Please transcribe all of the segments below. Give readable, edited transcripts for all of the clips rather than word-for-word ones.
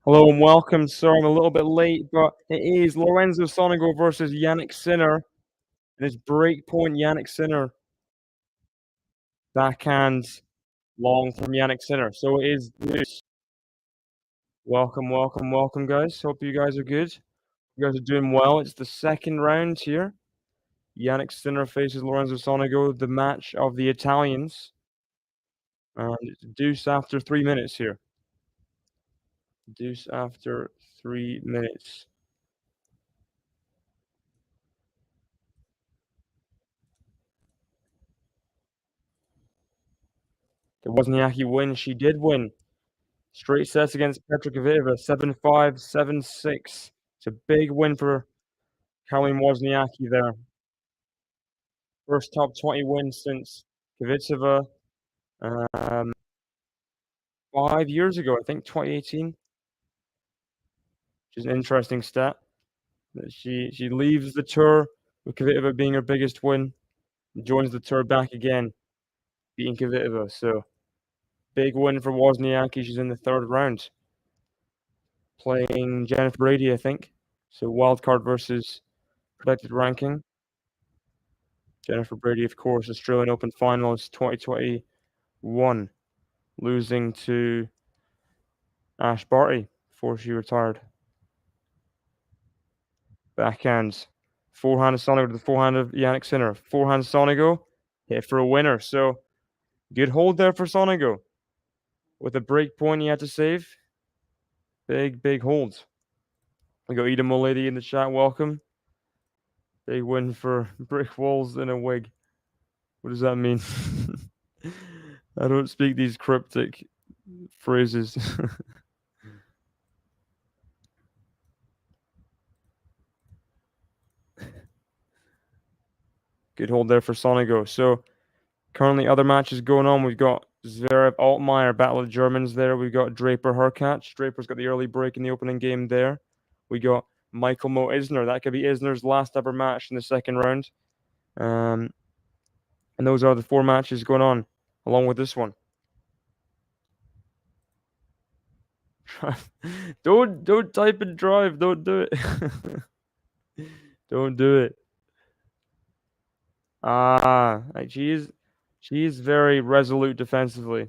Hello and welcome. Sorry I'm a little bit late, but it is Lorenzo SONEGO versus Jannik Sinner. And it's break point Jannik Sinner. Backhand long from Jannik Sinner. So it is loose. Welcome, welcome, welcome, guys. Hope you guys are good. You guys are doing well. It's the second round here. Jannik Sinner faces Lorenzo SONEGO, the match of the Italians. And it's deuce after 3 minutes here. Deuce after 3 minutes. The Wozniacki win. She did win. Straight sets against Petra Kvitova, 7-5, 7-6. It's a big win for Caroline Wozniacki there. First top 20 win since Kvitova 5 years ago, I think 2018. Which is an interesting stat. She leaves the tour with Kvitova being her biggest win, joins the tour back again, beating Kvitova. So big win for Wozniacki. She's in the third round, playing Jennifer Brady, I think. So wildcard versus predicted ranking. Jennifer Brady, of course, Australian Open finalist 2021, losing to Ash Barty before she retired. Backhand. Forehand of SONEGO to the forehand of Jannik Sinner. Forehand SONEGO, hit for a winner. So good hold there for SONEGO. With a break point he had to save. Big hold. We got Ida Mulady in the chat. Welcome. Big win for brick walls in a wig. What does that mean? I don't speak these cryptic phrases. Good hold there for SONEGO. So currently other matches going on. We've got Zverev Altmaier, Battle of Germans there. We've got Draper Hurkacz. Draper's got the early break in the opening game there. We got Michael Mo Isner. That could be Isner's last ever match in the second round. And those are the 4 matches going on, along with this one. Don't type and drive. Don't do it. Don't do it. Like she is very resolute defensively.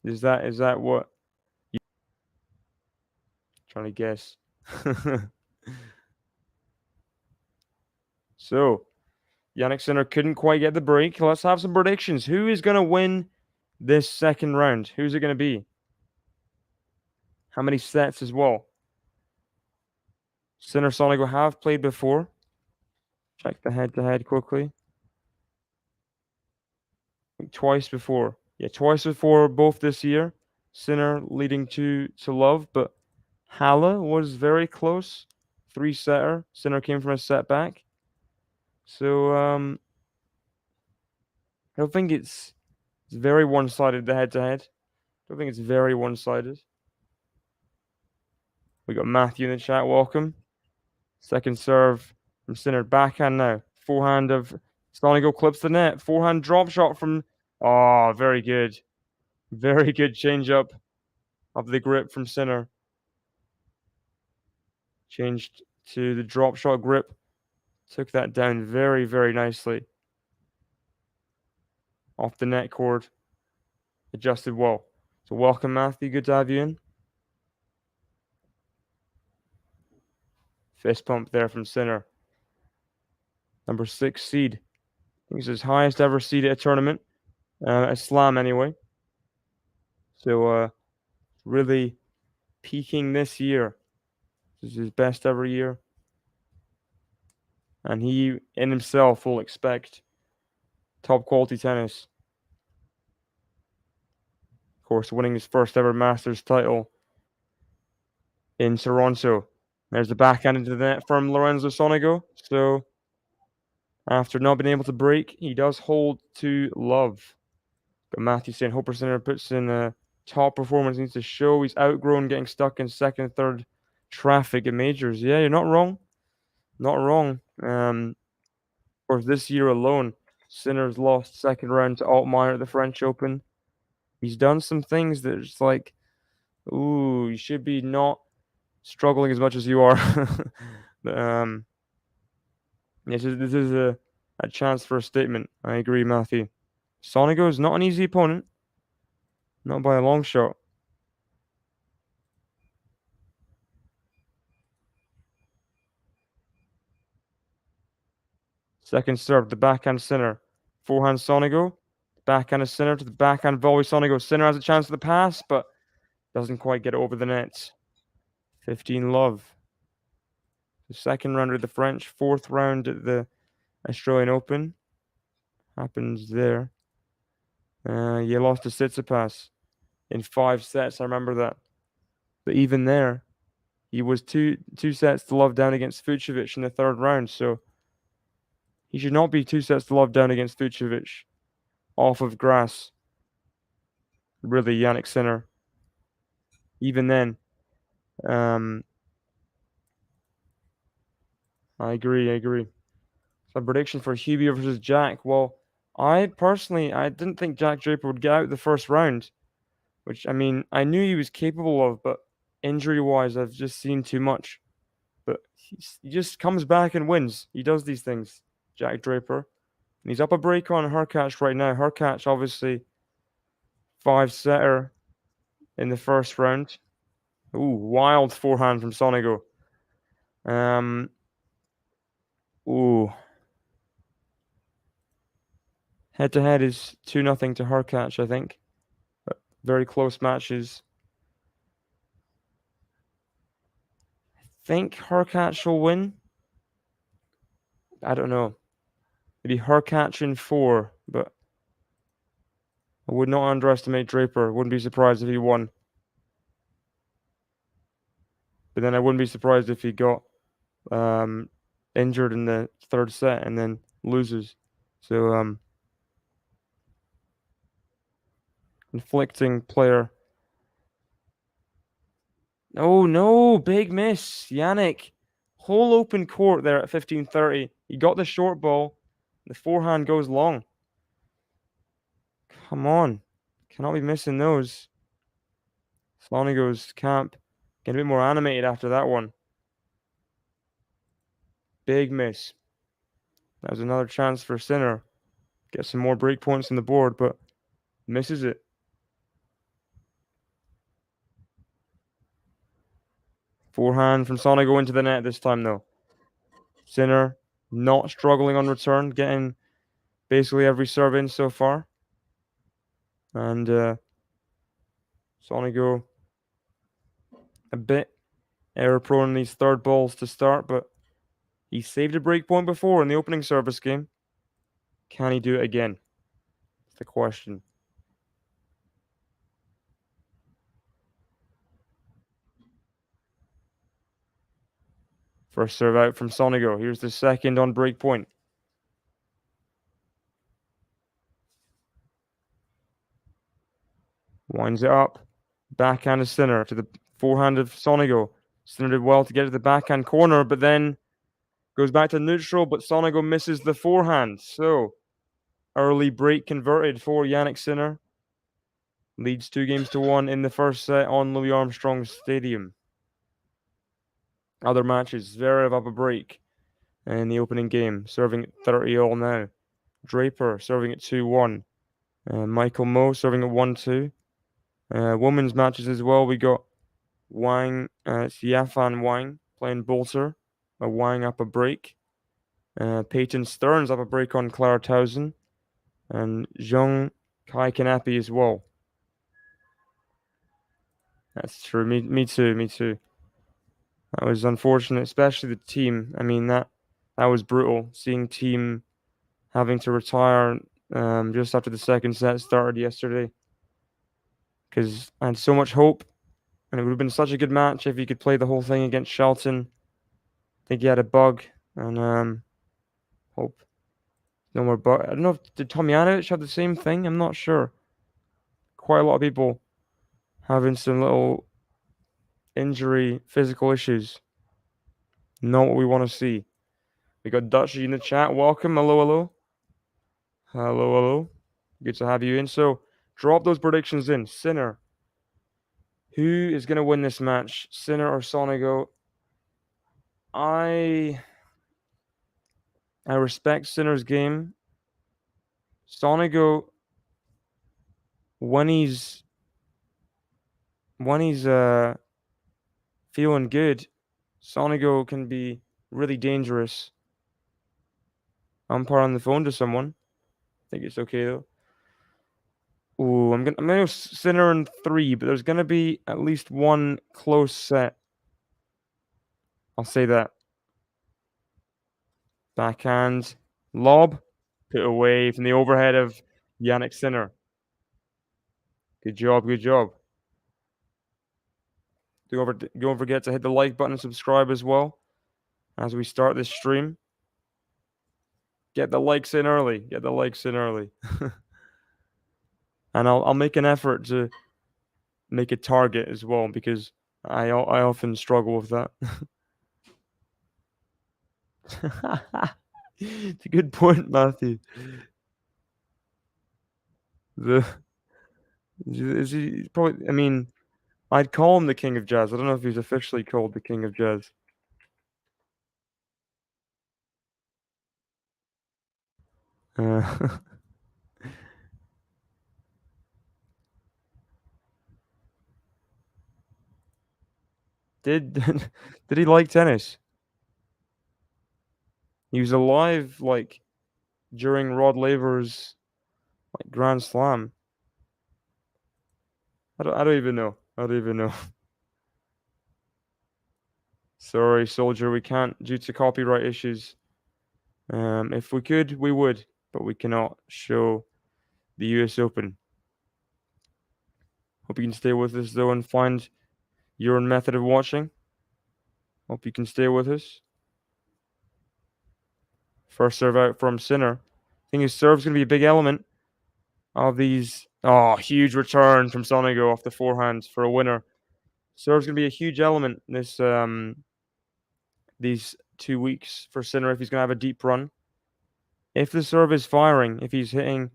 Is that what you trying to guess? So Jannik Sinner couldn't quite get the break. Let's have some predictions. Who is gonna win this second round? Who's it gonna be? How many sets as well? Sinner SONEGO have played before. Check the head-to-head quickly. Twice before. Yeah, twice before, both this year. Sinner leading to love, but Halle was very close. 3-setter. Sinner came from a setback. So I don't think it's very one-sided, the head-to-head. I don't think it's very one-sided. We got Matthew in the chat. Welcome. Second serve from Sinner. Backhand now. Forehand of SONEGO clips the net. Forehand drop shot from. Oh, very good. Very good change up of the grip from Sinner. Changed to the drop shot grip. Took that down very nicely. Off the net cord. Adjusted well. So welcome, Matthew. Good to have you in. Fist pump there from Sinner. Number 6 seed. I think it's his highest ever seed at a tournament. A slam anyway. So really peaking this year. This is his best ever year. And he in himself will expect top quality tennis. Of course, winning his first ever Masters title in Toronto. There's the backhand into the net from Lorenzo SONEGO. So after not being able to break, he does hold to love. But Matthew saying Hope Sinner puts in a top performance, needs to show he's outgrown getting stuck in second and third traffic at majors. Yeah, you're not wrong. Not wrong. Of course, this year alone, Sinner's lost second round to Altmaier at the French Open. He's done some things that it's like, Ooh, you should be not struggling as much as you are. um, this is a chance for a statement. I agree, Matthew. Sonego is not an easy opponent, not by a long shot. Second serve, the backhand center. Forehand Sonego. Backhand is center to the backhand volley. Sonego. Center has a chance for the pass, but doesn't quite get it over the net. 15 love. The second round at the French, fourth round at the Australian Open. Happens there. You lost to Tsitsipas in 5 sets. I remember that. But even there, he was two sets to love down against Vucevic in the third round. So he should not be 2 sets to love down against Vucevic off of grass. Really, Jannik Sinner. Even then, I agree. So prediction for Hubie versus Jack. Well, I didn't think Jack Draper would get out the first round, which I mean I knew he was capable of, but injury-wise, I've just seen too much. But he just comes back and wins. He does these things, Jack Draper. And he's up a break on Hurkacz right now. Hurkacz, obviously, 5-setter in the first round. Ooh, wild forehand from Sonego. Ooh. Head-to-head is 2-0 to Hurkacz, I think. But very close matches. I think Hurkacz will win. I don't know. Maybe Hurkacz in 4, but I would not underestimate Draper. Wouldn't be surprised if he won. But then I wouldn't be surprised if he got injured in the third set and then loses. So conflicting player. Oh no, big miss. Jannik. Whole open court there at 15:30. He got the short ball. The forehand goes long. Come on. Cannot be missing those. Sonego's camp getting a bit more animated after that one. Big miss. That was another chance for Sinner. Get some more break points on the board, but misses it. Forehand from Sonego into the net this time, though. Sinner not struggling on return, getting basically every serve in so far. And Sonego a bit error prone in these third balls to start, but he saved a break point before in the opening service game. Can he do it again? That's the question. First serve out from Sonego. Here's the second on break point. Winds it up. Backhand of Sinner to the forehand of Sonego. Sinner did well to get to the backhand corner, but then goes back to neutral, but Sonego misses the forehand. So, early break converted for Jannik Sinner. Leads 2-1 in the first set on Louis Armstrong Stadium. Other matches, Zverev up a break in the opening game, serving at 30-all now. Draper serving at 2-1. Michael Moe serving at 1-2. Women's matches as well. We got Wang, it's Yafan Wang playing Bolter. Wang up a break. Peyton Stearns up a break on Clara Towson. And Zhong Kai Kanapi as well. That's true. Me too. That was unfortunate, especially the team. I mean, that was brutal. Seeing team having to retire just after the second set started yesterday. Because I had so much hope. And it would have been such a good match if he could play the whole thing against Shelton. I think he had a bug. And hope no more bug. I don't know did Tomjanovic have the same thing? I'm not sure. Quite a lot of people having some little injury, physical issues. Not what we want to see. We got Dutchy in the chat. Welcome. Hello. Good to have you in. So drop those predictions in. Sinner, Who is going to win this match? Sinner or SONEGO? I respect Sinner's game. SONEGO, when he's feeling good, SONEGO can be really dangerous. I'm on the phone to someone. I think it's okay though. Ooh, I'm gonna go Sinner in 3, but there's gonna be at least one close set. I'll say that. Backhand, lob, put away from the overhead of Jannik Sinner. Good job, good job. Don't forget to hit the like button and subscribe as well as we start this stream. Get the likes in early. Get the likes in early. And I'll make an effort to make a target as well because I often struggle with that. It's a good point, Matthew. Is he probably? I mean, I'd call him the King of Jazz. I don't know if he's officially called the King of Jazz. Did did he like tennis? He was alive like during Rod Laver's like Grand Slam. I don't even know. I don't even know. Sorry, soldier, we can't due to copyright issues. If we could, we would, but we cannot show the US Open. Hope you can stay with us though and find your own method of watching. Hope you can stay with us. First serve out from Sinner. I think his serve's going to be a big element of these. Oh, huge return from SONEGO off the forehand for a winner. Serve's going to be a huge element this these 2 weeks for Sinner if he's going to have a deep run. If the serve is firing, if he's hitting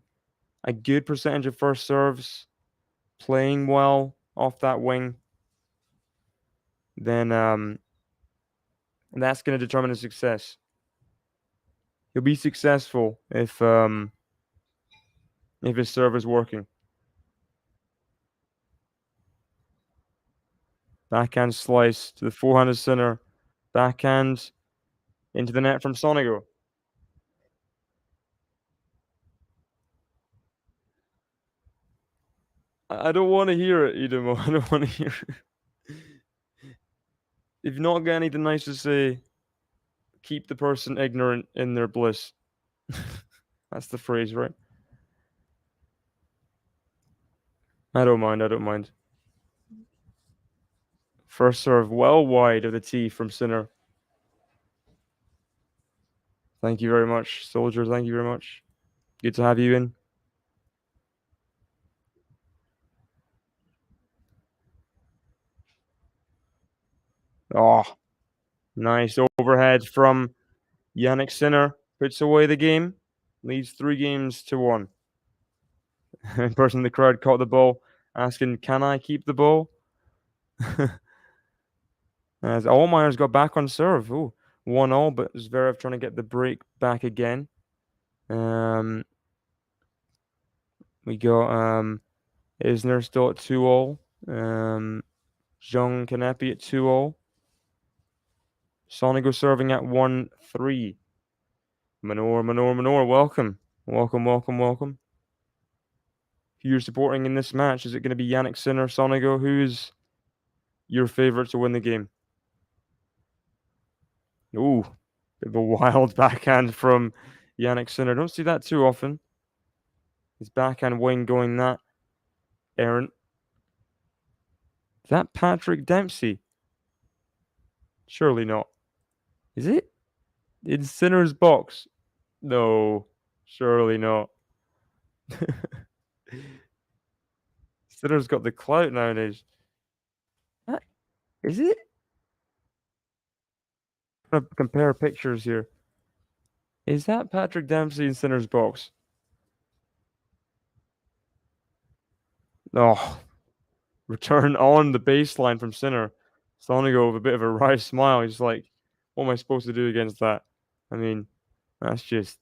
a good percentage of first serves, playing well off that wing, then that's going to determine his success. He'll be successful if his serve is working. Backhand slice to the forehand of Sinner. Backhand into the net from SONEGO. I don't want to hear it, Idemo. I don't want to hear it. If you've not got anything nice to say, keep the person ignorant in their bliss. That's the phrase, right? I don't mind. I don't mind. First serve well wide of the tee from Sinner. Thank you very much, soldier. Thank you very much. Good to have you in. Oh, nice overhead from Jannik Sinner. Puts away the game. Leads 3-1. In person in the crowd caught the ball, asking, "Can I keep the ball?" As Allmeyer's got back on serve. Ooh, 1-1, but Zverev trying to get the break back again. We got Isner still at 2-2. Zhang Kanepi at 2-2. SONEGO serving at 1-3. Manor, welcome. Welcome. Who you're supporting in this match? Is it going to be Jannik Sinner, SONEGO? Who is your favorite to win the game? Ooh, bit of a wild backhand from Jannik Sinner. Don't see that too often. His backhand wing going that errant. Is that Patrick Dempsey? Surely not. Is it? In Sinner's box? No, surely not. Sinner's got the clout nowadays. Is it? I'm gonna compare pictures here. Is that Patrick Dempsey in Sinner's box? Oh, return on the baseline from center. Sonego with a bit of a wry smile. He's like, what am I supposed to do against that? I mean, that's just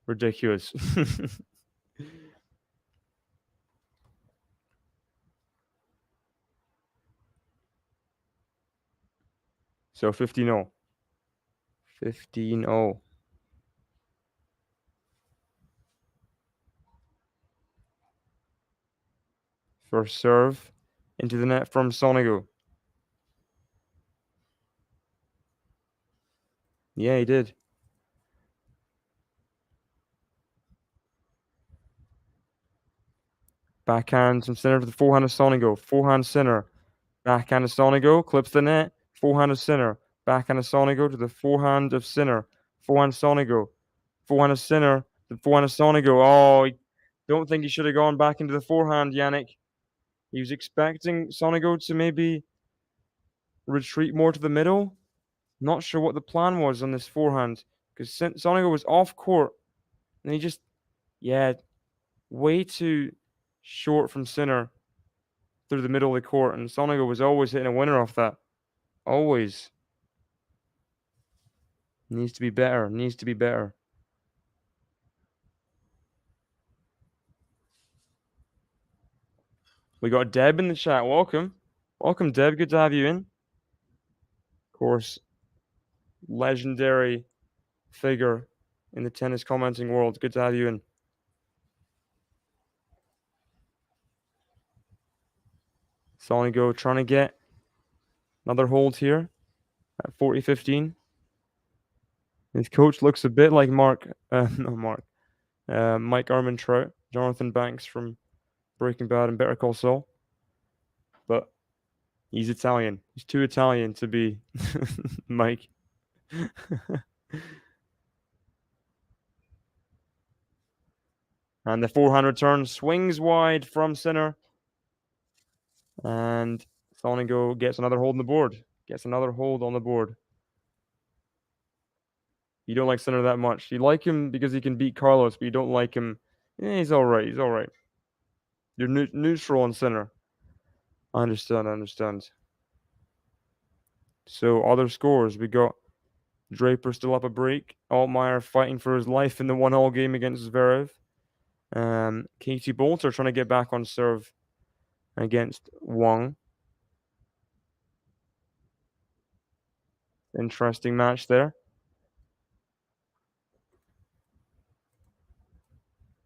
ridiculous. So 15-0. 15-0. First serve into the net from Sonego. Yeah, he did. Backhand from center to the forehand of Sonego. Forehand center. Backhand of Sonego. Clips the net. Forehand of center. Backhand of Sonego to the forehand of center. Forehand of Sonego. Forehand of center. The forehand of Sonego. Oh, I don't think he should have gone back into the forehand, Jannik. He was expecting Sonego to maybe retreat more to the middle. Not sure what the plan was on this forehand because Sonego was off court and he just, yeah, way too short from center through the middle of the court. And Sonego was always hitting a winner off that. Always. Needs to be better. Needs to be better. We got Deb in the chat. Welcome. Welcome, Deb. Good to have you in. Of course, legendary figure in the tennis commenting world. Good to have you in. Sonego trying to get another hold here at 40-15. His coach looks a bit like Mike Ehrmantraut, Jonathan Banks from Breaking Bad and Better Call Saul. But he's Italian. He's too Italian to be Mike. And the forehand return swings wide from center. And Sonego gets another hold on the board. Gets another hold on the board. You don't like center that much. You like him because he can beat Carlos, but you don't like him. Yeah, he's all right. He's all right. You're neutral on center. I understand. I understand. So other scores, we got Draper still up a break. Altmaier fighting for his life in the 1-all game against Zverev. Katie Bolter trying to get back on serve against Wang. Interesting match there.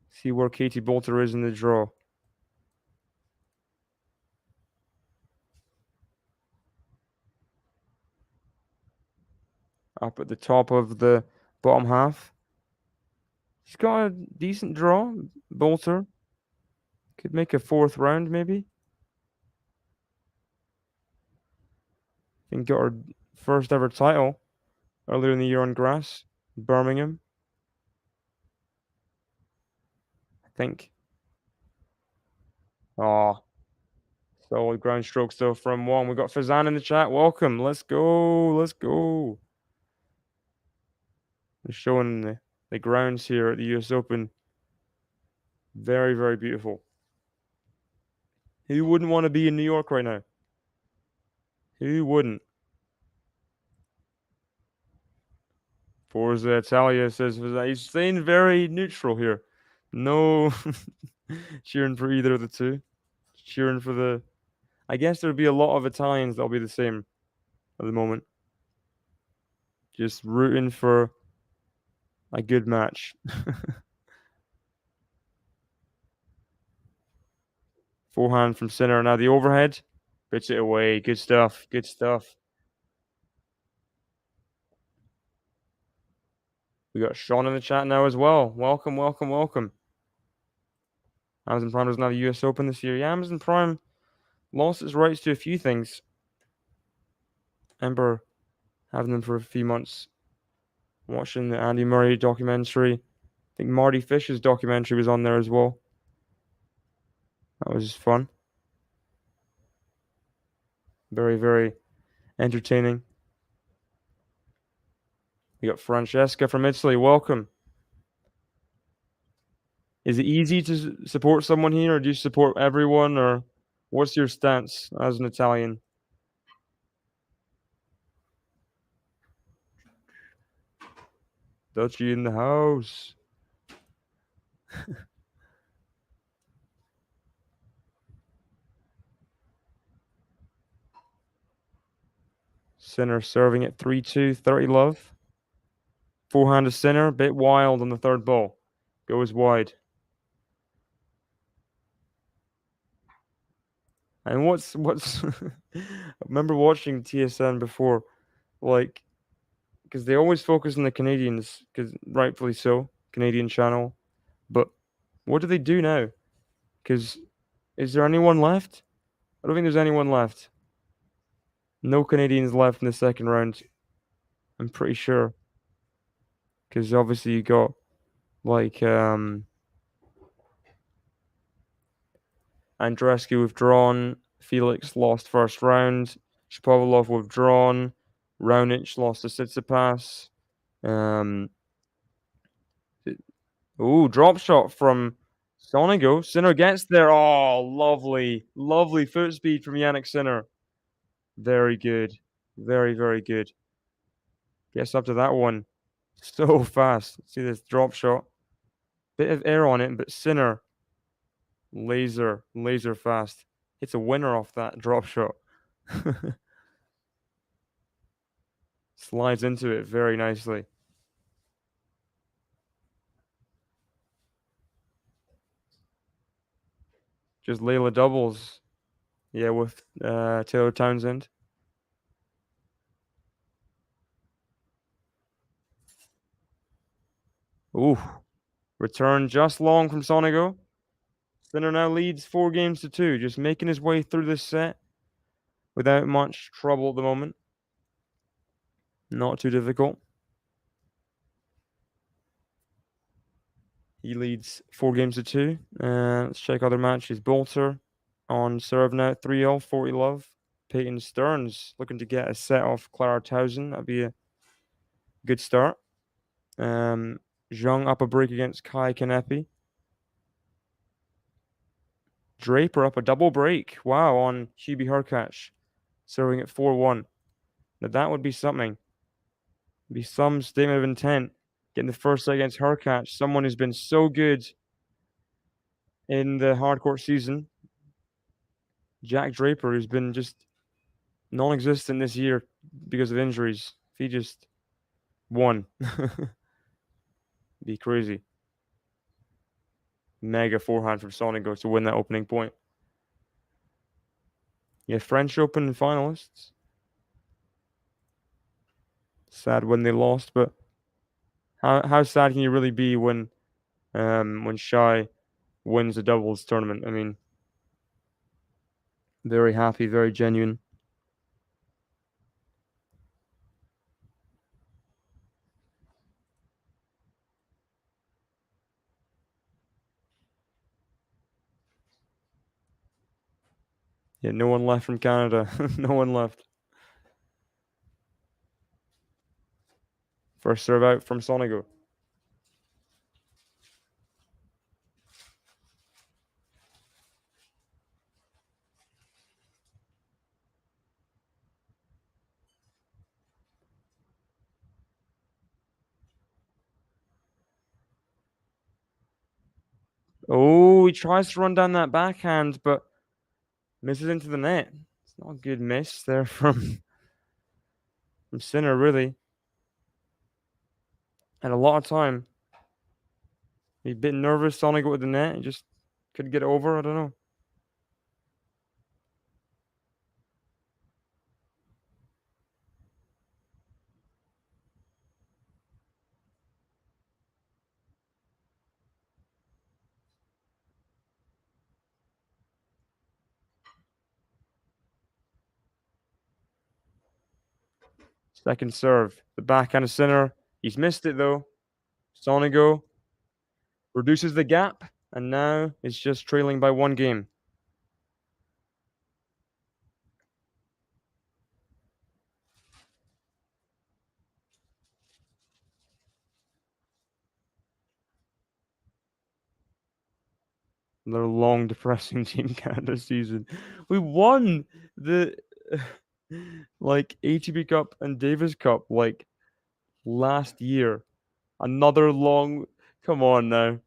See where Katie Bolter is in the draw. Up at the top of the bottom half. He's got a decent draw. Bolter could make a fourth round, maybe. I think got her first ever title earlier in the year on grass, Birmingham. I think. Oh, solid ground stroke still from Wong. We got Fazan in the chat. Welcome. Let's go. Let's go. We're showing the grounds here at the US Open. Very, very beautiful. Who wouldn't want to be in New York right now? Who wouldn't? Forza Italia says he's staying very neutral here. No cheering for either of the two. Cheering for the. I guess there'll be a lot of Italians that'll be the same at the moment. Just rooting for a good match. Forehand from center. Now the overhead. Puts it away. Good stuff. Good stuff. We got Sean in the chat now as well. Welcome, welcome, welcome. Amazon Prime doesn't have a US Open this year. Yeah, Amazon Prime lost its rights to a few things. Remember having them for a few months. Watching the Andy Murray documentary. I think Marty Fish's documentary was on there as well. That was fun. Very, very entertaining. We got Francesca from Italy. Welcome. Is it easy to support someone here, or do you support everyone, or What's your stance as an Italian? Dutchie in the house. Sinner serving at 3-2, 30 love. Forehand to Sinner, bit wild on the third ball. Goes wide. And what's I remember watching TSN before, like, because they always focus on the Canadians, because rightfully so, Canadian channel. But what do they do now? Because is there anyone left? I don't think there's anyone left. No Canadians left in the second round. I'm pretty sure. Because obviously you got like Andreescu withdrawn, Felix lost first round, Shapovalov withdrawn, Raonic lost to Tsitsipas. Um, Drop shot from Sonego. Sinner gets there. Oh, lovely, lovely foot speed from Jannik Sinner. Very good, very very good. Gets up to that one so fast. See this drop shot. Bit of air on it, but Sinner laser fast. Hits a winner off that drop shot. Slides into it very nicely. Just Layla doubles. Yeah, with Taylor Townsend. Ooh. Return just long from Sonego. Sinner now leads 4 games to 2, just making his way through this set without much trouble at the moment. Not too difficult. He leads 4 games to 2. Let's check other matches. Bolter on serve now, 3-0, 40 love. Peyton Stearns looking to get a set off Clara Townsend. That'd be a good start. Zhang up a break against Kai Kanepi. Draper up a double break. Wow, on Hubie Hurkacz, serving at 4-1. Now that would be something. Be some statement of intent. Getting the first set against Hurkacz, someone who's been so good in the hardcourt season. Jack Draper, who's been just non-existent this year because of injuries. If he just won, be crazy. Mega forehand from Sonego to win that opening point. Yeah, French Open finalists. Sad when they lost, but how sad can you really be when Shy wins a doubles tournament? I mean, very happy, very genuine. Yeah, no one left from Canada. No one left. First serve out from Sonego. Oh, he tries to run down that backhand, but misses into the net. It's not a good miss there from Sinner, really. Had a lot of time. He's a bit nervous, Sonego with the net. He just couldn't get it over. I don't know. Second serve. The backhand of Sinner. He's missed it, though. Sonego reduces the gap, and now is just trailing by 1 game. Another long, depressing Team Canada season. We won the like ATP Cup and Davis Cup like last year. Another long. Come on now.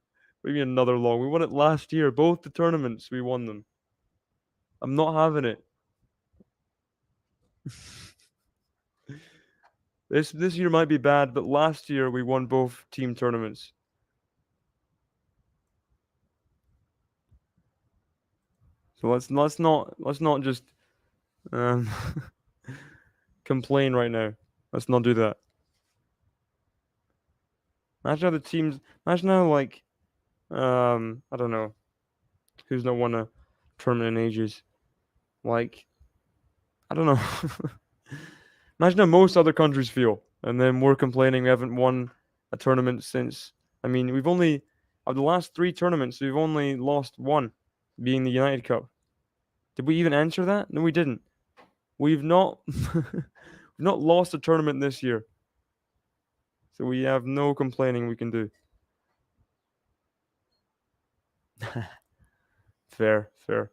Maybe another long. We won it last year. Both the tournaments we won them. I'm not having it. This year might be bad, but last year we won both team tournaments. So let's not just um complain right now. Let's not do that. Imagine how the teams. Imagine how like I don't know who's not won a tournament in ages. Like I don't know. Imagine how most other countries feel, and then we're complaining we haven't won a tournament since. I mean, we've only of the last 3 tournaments, we've only lost one, being the United Cup. Did we even enter that? No, we didn't. We've not we've not lost a tournament this year. So we have no complaining we can do. Fair, fair.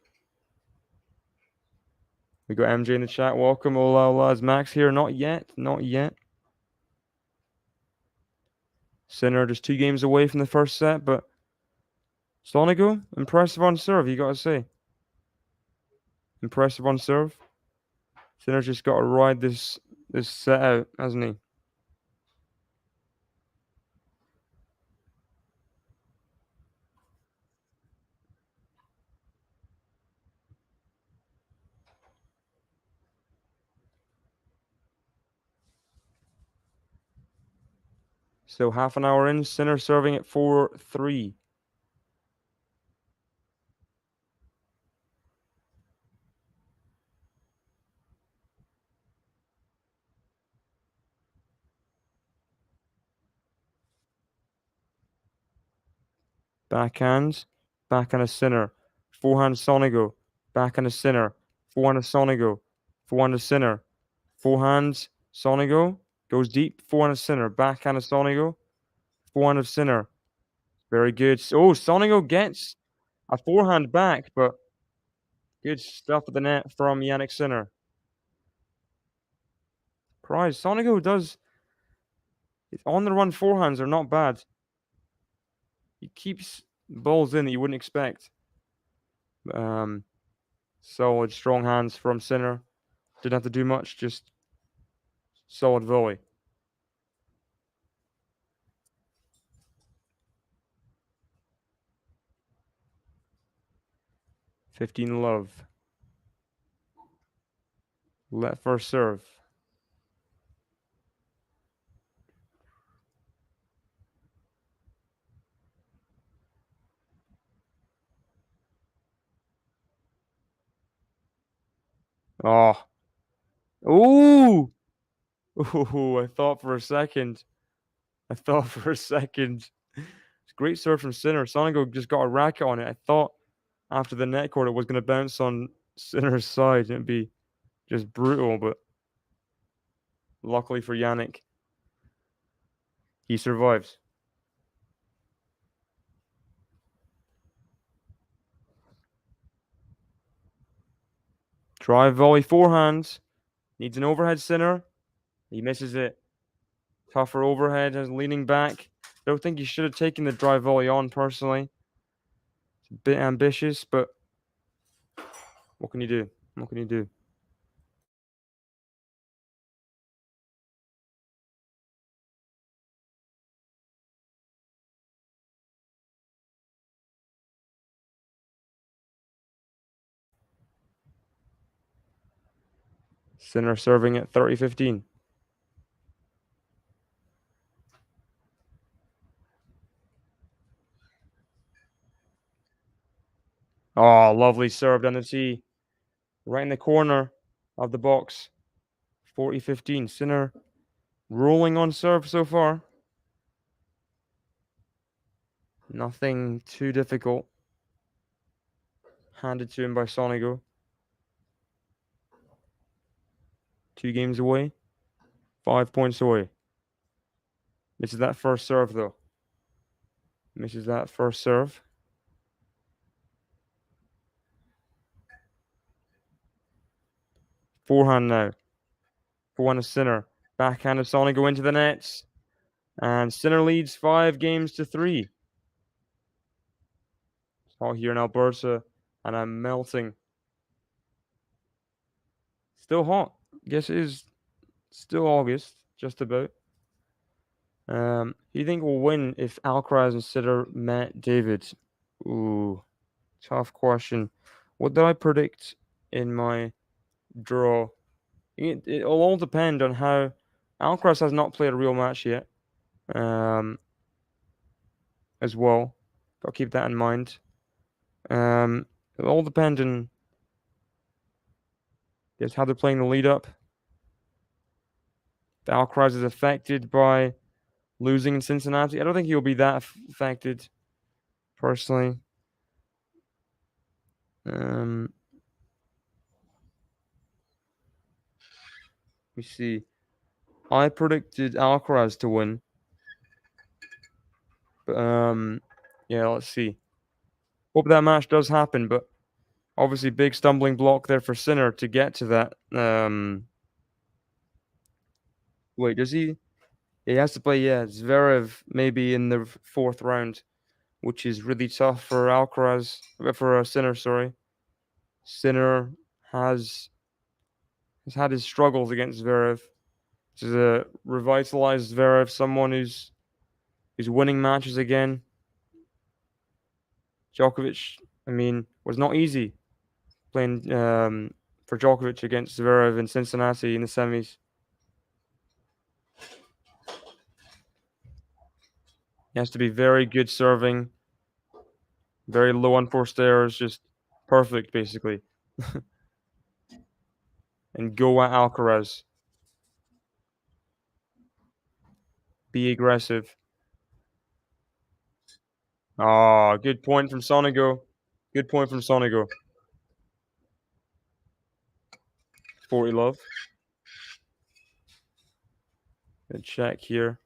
We got MJ in the chat. Welcome, hola, hola. Is Max here? Not yet, not yet. Sinner just 2 games away from the first set, but SONEGO, impressive on serve, you gotta say. Impressive on serve. Sinner's just got to ride this set out, hasn't he? So half an hour in, Sinner serving at 4-3. Backhand, backhand of Sinner. Forehand SONEGO. Backhand of Sinner. Forehand of SONEGO. Forehand of Sinner. Forehand SONEGO. Goes deep. Forehand of Sinner. Backhand of SONEGO. Forehand of Sinner. Very good. Oh, SONEGO gets a forehand back, but good stuff at the net from Jannik Sinner. Prize. SONEGO does. On the run forehands are not bad. He keeps balls in that you wouldn't expect. Solid, strong hands from Sinner. Didn't have to do much, just solid volley. 15 love. Let first serve. Oh. Ooh. Ooh, I thought for a second. It's great serve from Sinner. SONEGO just got a racket on it. I thought after the net court it was going to bounce on Sinner's side and it'd be just brutal, but luckily for Jannik, he survives. Drive volley forehand. Needs an overhead Sinner. He misses it. Tougher overhead as leaning back. Don't think he should have taken the drive volley on personally. It's a bit ambitious, but what can you do? What can you do? Sinner serving at 30-15. Oh, lovely serve down the tee. Right in the corner of the box. 40-15. Sinner rolling on serve so far. Nothing too difficult. Handed to him by SONEGO. 2 games away. 5 points away. Misses that first serve though. Misses that first serve. Forehand now. Forehand of Sinner. Backhand of SONEGO into the nets. And Sinner leads 5-3. It's hot here in Alberta, and I'm melting. Still hot. Guess it is still August, just about. Who do you think will win if Alcaraz and Sinner met David? Ooh, tough question. What did I predict in my draw? It'll all depend on how Alcaraz has not played a real match yet. As well, got to keep that in mind. It'll all depend on just how they're playing the lead up. If Alcaraz is affected by losing in Cincinnati, I don't think he'll be that affected, personally. Let me see. I predicted Alcaraz to win. But, yeah, let's see. Hope that match does happen, but obviously big stumbling block there for Sinner to get to that. Wait, does he? He has to play, yeah, Zverev maybe in the fourth round, which is really tough for Alcaraz, for Sinner, sorry. Sinner has had his struggles against Zverev. This is a revitalized Zverev, someone who's winning matches again. Djokovic, I mean, was not easy playing for Djokovic against Zverev in Cincinnati in the semis. He has to be very good serving, very low on forced errors, just perfect, basically. And go at Alcaraz. Be aggressive. Oh, good point from SONEGO. Good point from SONEGO. 40 love. Good check here.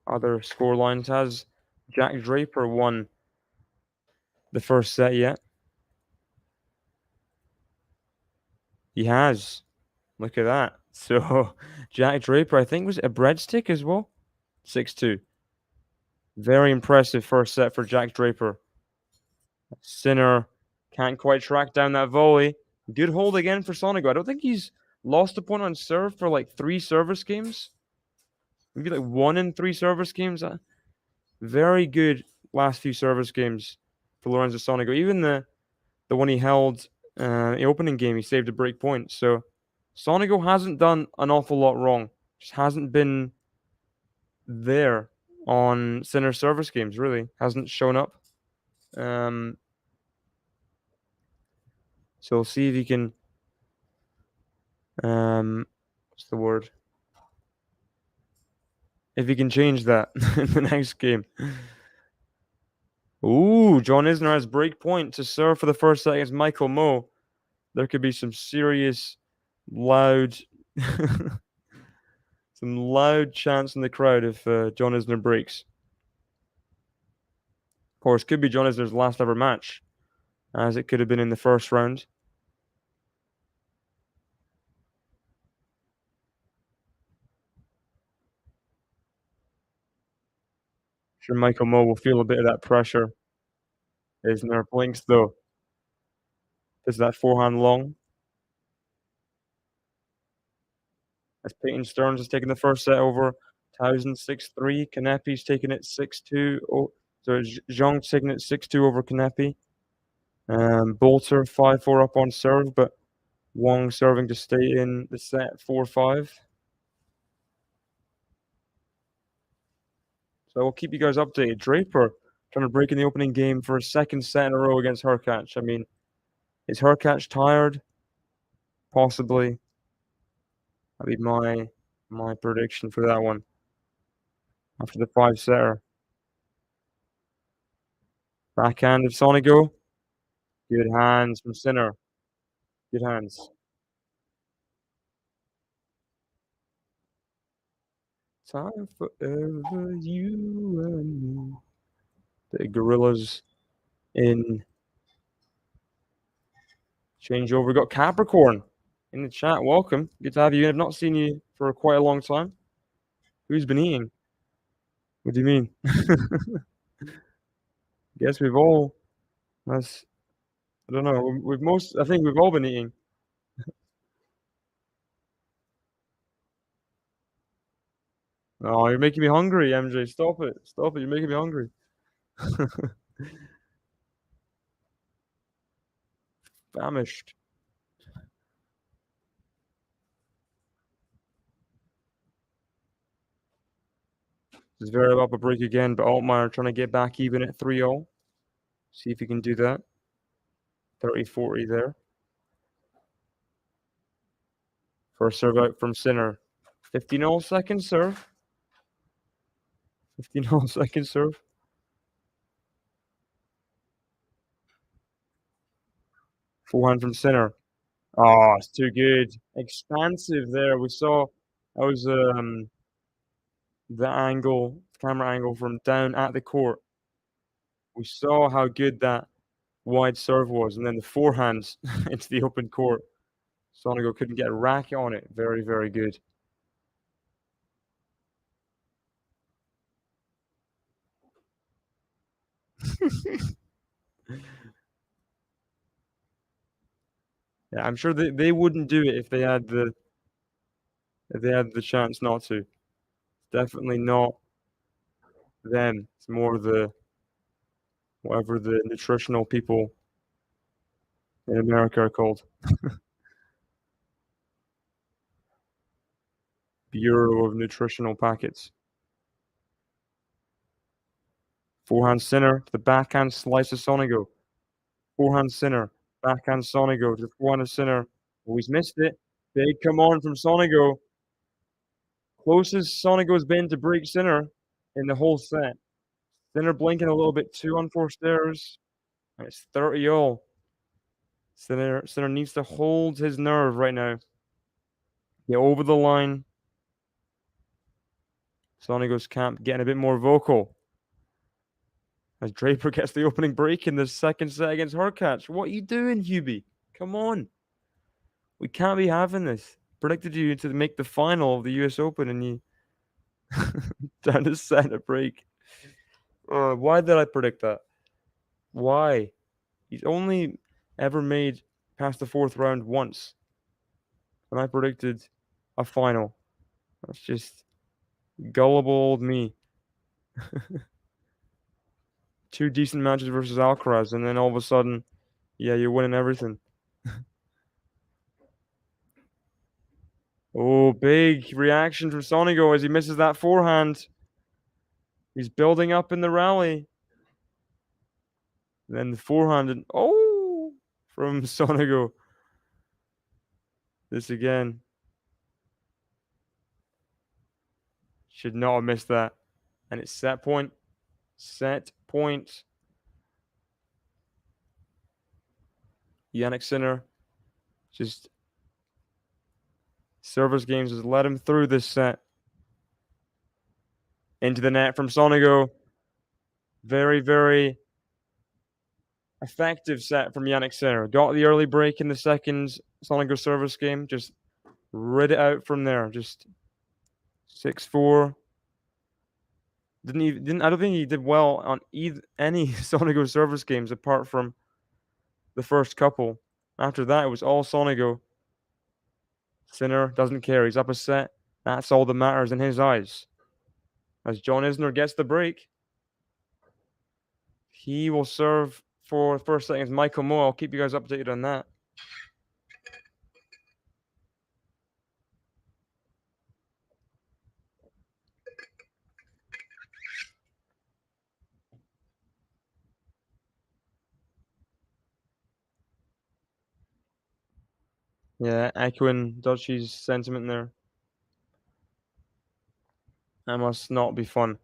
Other score lines. Has Jack Draper won the first set yet? He has. Look at that. So Jack Draper, I think, was a breadstick as well. 6-2. Very impressive first set for Jack Draper. Sinner can't quite track down that volley. Good hold again for SONEGO. I don't think he's lost a point on serve for like 3 service games. Maybe like 1 in 3 service games. Very good last few service games for Lorenzo SONEGO. Even the one he held in the opening game, he saved a break point. So SONEGO hasn't done an awful lot wrong. Just hasn't been there on Sinner service games, really. Hasn't shown up. So we'll see if he can what's the word? If he can change that in the next game. Ooh, John Isner has break point to serve for the first set against Michael Moe. There could be some serious, loud, some loud chants in the crowd if John Isner breaks. Of course, could be John Isner's last ever match, as it could have been in the first round. Sure, Michael Moe will feel a bit of that pressure. Isner blinks though. Does that forehand long? As Peyton Stearns has taken the first set over Townsend 6-3. Kanepi's taking it 6-2. Oh, so Zhang's taking it 6-2 over Kanepi. Bolter 5-4 up on serve, but Wong serving to stay in the set 4-5. So we'll keep you guys updated. Draper trying to break in the opening game for a second set in a row against Hurkacz. I mean, is Hurkacz tired? Possibly. That'd be my prediction for that one. After the 5-setter. Backhand of SONEGO. Good hands from Sinner. Good hands. Time forever, you and me. The Gorillas in changeover. We got Capricorn in the chat. Welcome. Good to have you. I've not seen you for quite a long time. Who's been eating? What do you mean? Guess we've all. That's. I don't know. We've most. I think we've all been eating. Oh, you're making me hungry, MJ. Stop it. Stop it. You're making me hungry. Famished. It's very up a break again, but Altmaier trying to get back even at 3-0. See if he can do that. 30-40 there. First serve out from Sinner. 15-0 second serve. 15-0 second serve. Forehand from Sinner. Oh, it's too good. Expansive there. We saw that was the angle, camera angle from down at the court. We saw how good that wide serve was, and then the forehands into the open court. SONEGO couldn't get a racket on it. Very, very good. Yeah, I'm sure they wouldn't do it if they had the chance not to. Definitely not them. It's more the whatever the nutritional people in America are called. Bureau of Nutritional Packets. Forehand Sinner to the backhand slice of SONEGO. Forehand Sinner. Backhand SONEGO to the forehand of Sinner. Oh, he's missed it. Big come on from SONEGO. Closest SONEGO's been to break Sinner in the whole set. Sinner blinking a little bit too unforced errors. It's 30-all. Sinner needs to hold his nerve right now. Get over the line. SONEGO's camp getting a bit more vocal. As Draper gets the opening break in the second set against Hurkacz. What are you doing, Hubie? Come on. We can't be having this. Predicted you to make the final of the US Open and you down to set a break. Why did I predict that? Why? He's only ever made past the fourth round once. And I predicted a final. That's just gullible old me. Two decent matches versus Alcaraz, and then all of a sudden, yeah, you're winning everything. Oh, big reaction from SONEGO as he misses that forehand. He's building up in the rally. And then the forehand, and oh, from SONEGO. This again. Should not have missed that. And it's set point. Set point. Jannik Sinner just service games has led him through this set. Into the net from SONEGO. Very, very effective set from Jannik Sinner. Got the early break in the second SONEGO service game. Just rid it out from there. Just 6-4. I don't think he did well on any SONEGO service games apart from the first couple. After that, it was all SONEGO. Sinner doesn't care. He's up a set. That's all that matters in his eyes. As John Isner gets the break, he will serve for first set against Michael Moe. I'll keep you guys updated on that. Yeah, echoing Dutchie's sentiment there. That must not be fun.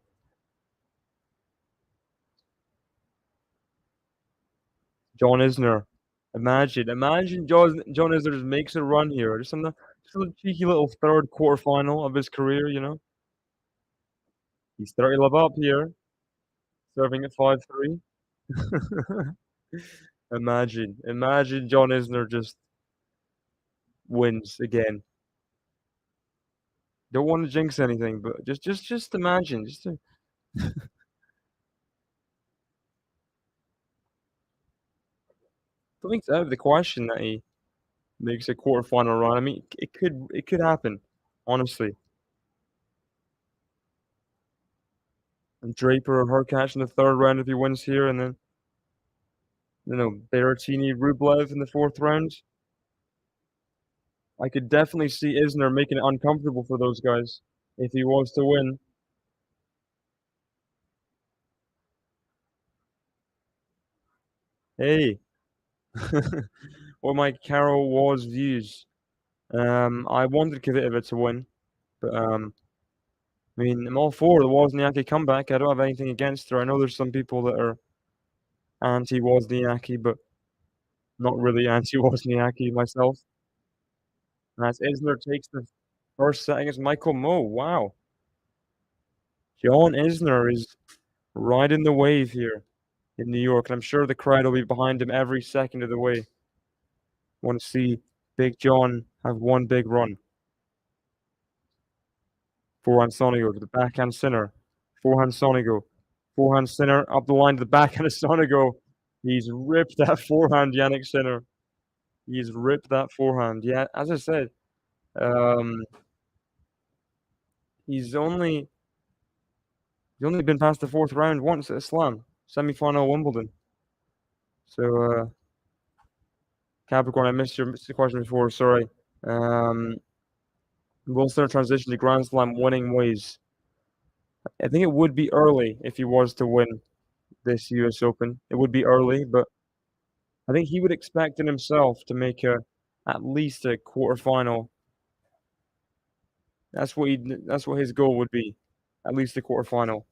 John Isner. Imagine John Isner just makes a run here. Just a cheeky little third quarterfinal of his career, you know. He's 30 love up here, serving at 5-3. Imagine John Isner just wins again. Don't wanna jinx anything, but just imagine, just to don't think it's out of the question that he makes a quarterfinal run. I mean, it could happen, honestly. And Draper or Hurkacz in the 3rd round if he wins here, and then, Berrettini, Rublev in the 4th round. I could definitely see Isner making it uncomfortable for those guys if he was to win. Hey, what my Carol Wars views. I wanted Kvitova to win, but, I mean, I'm all for the Wozniacki comeback. I don't have anything against her. I know there's some people that are anti-Wozniacki, but not really anti-Wozniacki myself. As Isner takes the first set against Michael Mmoh. Wow. John Isner is riding the wave here in New York, and I'm sure the crowd will be behind him every second of the way. Want to see Big John have one big run. Forehand Sonego to the backhand center. Forehand Sonego. Forehand center up the line to the backhand of Sonego. He's ripped that forehand, Jannik Sinner. He's ripped that forehand. Yeah, as I said, um, he's only been past the 4th round once at a slam, semi-final Wimbledon. So, Capricorn, I missed your question before. Sorry. Will Sinner transition to Grand Slam winning ways? I think it would be early if he was to win this U.S. Open. It would be early, but I think he would expect in himself to make at least a quarterfinal. That's what his goal would be, at least a quarterfinal.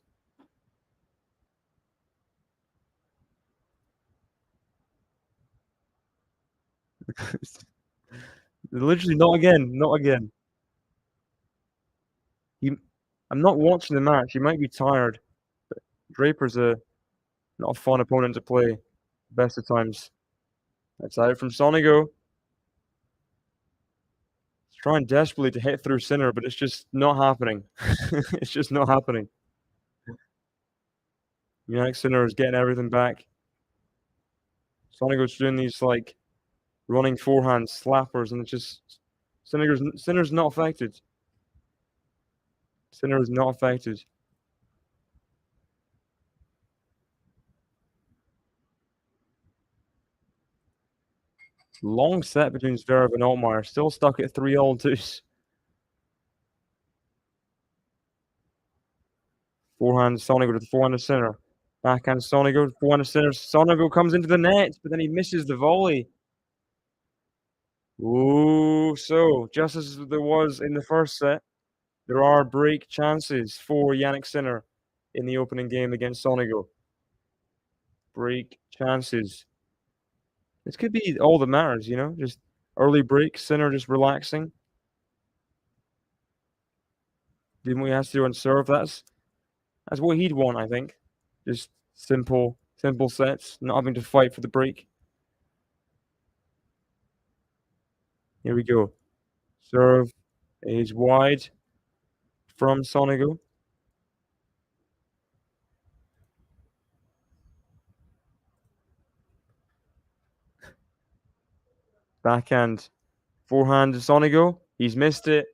Literally, not again, not again. He, I'm not watching the match. He might be tired. But Draper's not a fun opponent to play. Best of times. That's out from Sonego. He's trying desperately to hit through Sinner, but it's just not happening. It's just not happening. Jannik Sinner is getting everything back. Sonego's doing these like running forehand slappers, and it's just Sinner's not affected. Sinner is not affected. Long set between Zverev and Altmaier, still stuck at 3-all deuce. Forehand Sonego to the forehand of Sinner. Backhand Sonego, forehand of Sinner. Sonego comes into the net, but then he misses the volley. Ooh, so just as there was in the first set, there are break chances for Jannik Sinner in the opening game against Sonego. Break chances. This could be all that matters, just early break, Sinner just relaxing. Doing what he has to do on serve. That's what he'd want, I think. Just simple sets, not having to fight for the break. Here we go. Serve is wide from Sonego. Backhand, forehand to Sonego. He's missed it.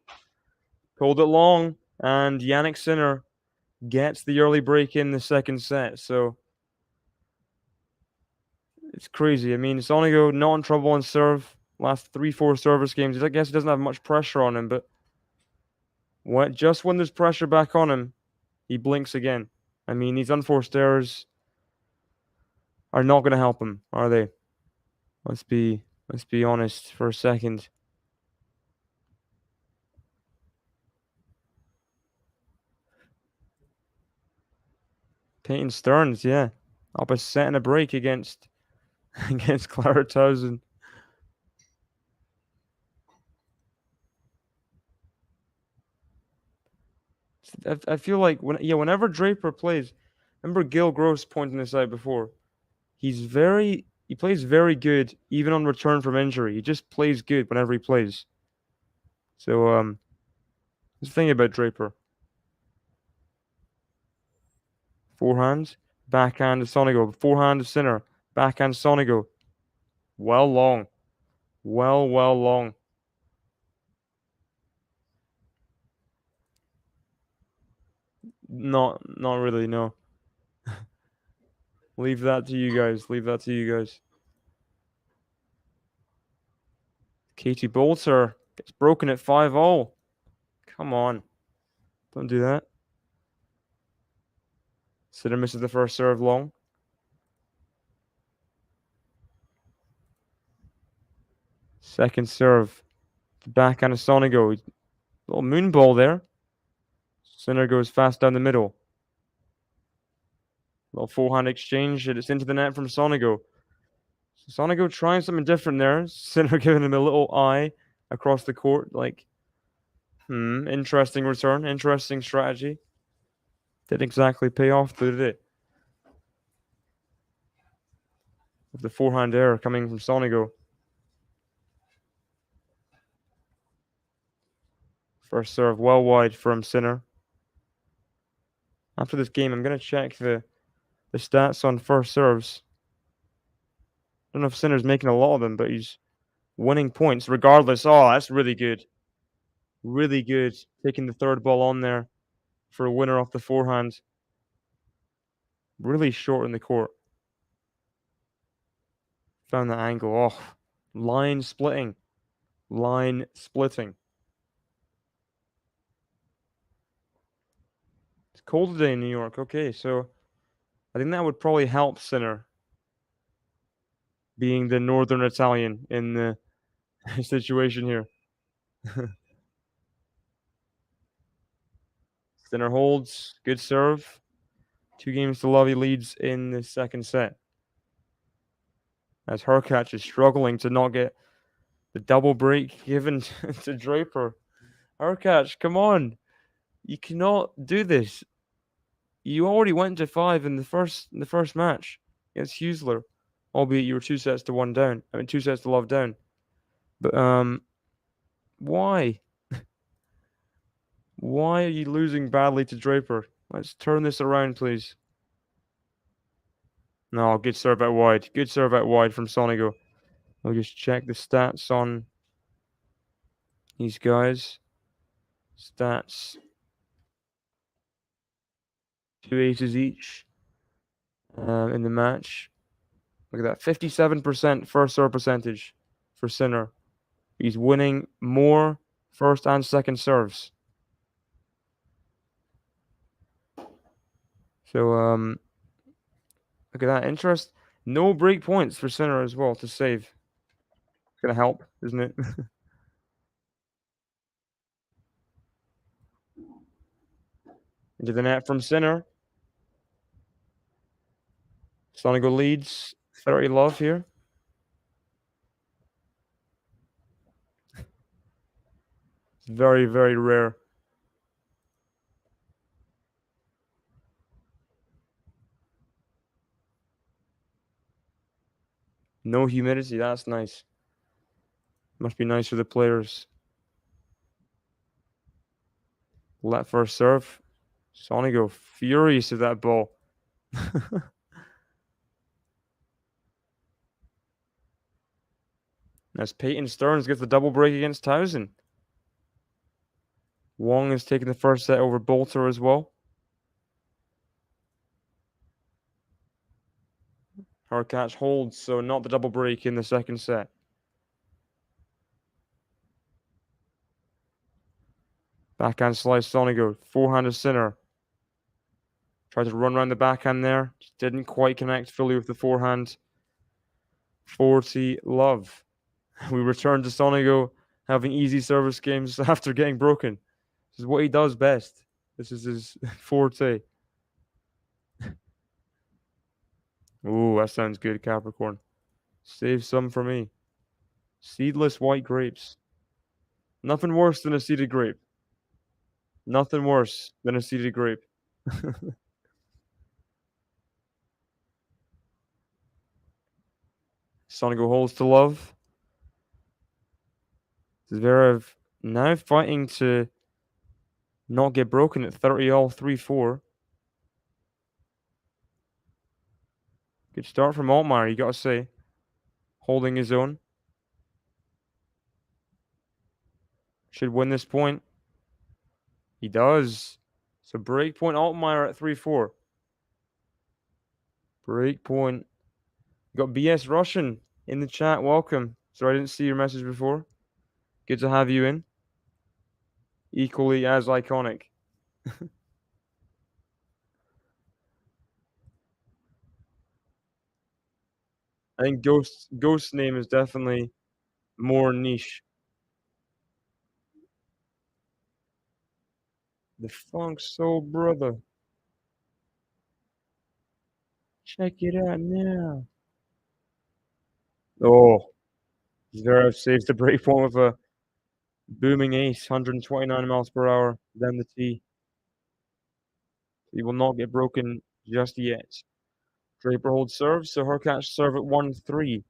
Pulled it long, and Jannik Sinner gets the early break in the second set. So it's crazy. I mean, Sonego not in trouble on serve. Last 3-4 service games. I guess he doesn't have much pressure on him, but just when there's pressure back on him, he blinks again. I mean, these unforced errors are not going to help him, are they? Let's be honest for a second. Peyton Stearns, yeah, up a set and a break against Clara Towson. I feel like whenever Draper plays, remember Gil Gross pointing this out before. He plays very good even on return from injury. He just plays good whenever he plays. So, just thinking about Draper. Forehand, backhand to SONEGO. Forehand to Sinner. Backhand to SONEGO. Well long. Well long. Not really, no. Leave that to you guys. Leave that to you guys. Katie Bolter gets broken at 5-0. Come on. Don't do that. Sinner misses the first serve long. Second serve. Backhand to SONEGO. Little moon ball there. Sinner goes fast down the middle. Little forehand exchange, and it's into the net from SONEGO. So SONEGO trying something different there. Sinner giving him a little eye across the court, like, interesting return, interesting strategy. Didn't exactly pay off, did it? With the forehand error coming from SONEGO. First serve well wide from Sinner. After this game, I'm going to check the stats on first serves. I don't know if Sinner's making a lot of them, but he's winning points regardless. Oh, that's really good. Really good. Taking the third ball on there for a winner off the forehand. Really short in the court. Found that angle. Oh, line splitting. Line splitting. It's cold today in New York. Okay, so I think that would probably help Sinner being the Northern Italian in the situation here. Sinner holds. Good serve. 2 games to love. He leads in the second set. As Hurkacz is struggling to not get the double break given to Draper. Hurkacz, come on. You cannot do this. You already went to 5 in the first match against Huesler, albeit you were 2-1 down. I mean 2 sets to love down. But why? Why are you losing badly to Draper? Let's turn this around, please. No, good serve out wide. Good serve out wide from SONEGO. I'll just check the stats on these guys. Stats. 2 aces each in the match. Look at that. 57% first serve percentage for Sinner. He's winning more first and second serves. So, look at that. Interest. No break points for Sinner as well to save. It's going to help, isn't it? Into the net from Sinner. SONEGO leads 30 love here. It's very, very rare. No humidity. That's nice. Must be nice for the players. Let first serve. SONEGO furious at that ball. As Peyton Stearns gets the double break against Towson. Wong is taking the first set over Bolter as well. Hurkacz holds, so not the double break in the second set. Backhand slice SONEGO. Forehand of Sinner. Tried to run around the backhand there. Just didn't quite connect fully with the forehand. 40 love. We return to SONEGO having easy service games after getting broken. This is what he does best. This is his forte. Ooh, that sounds good, Capricorn. Save some for me. Seedless white grapes. Nothing worse than a seeded grape. Nothing worse than a seeded grape. SONEGO holds to love. Zverev now fighting to not get broken at 30 all 3-4. Good start from Altmaier, you gotta say. Holding his own. Should win this point. He does. So break point Altmaier at 3-4. Break point. Got BS Russian in the chat. Welcome. Sorry I didn't see your message before. Good to have you in. Equally as iconic. I think Ghost's name is definitely more niche. The Funk Soul Brother. Check it out now. Oh, Zverev saves the break point with a booming ace, 129 miles per hour down the tee. He will not get broken just yet. Draper holds serve, so Hurkacz serve at 1-3.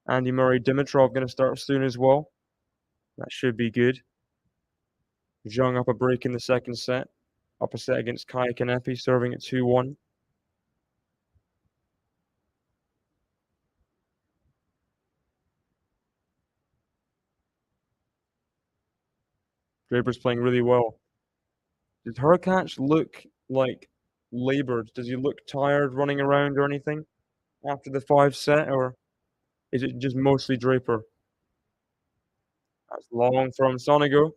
Andy Murray Dimitrov going to start soon as well. That should be good. Zhang up a break in the second set. Up a set against Kaya Kanepi, serving at 2-1. Draper's playing really well. Did Hurkacz look like labored? Does he look tired running around or anything after the 5 set, or is it just mostly Draper? That's long from SONEGO.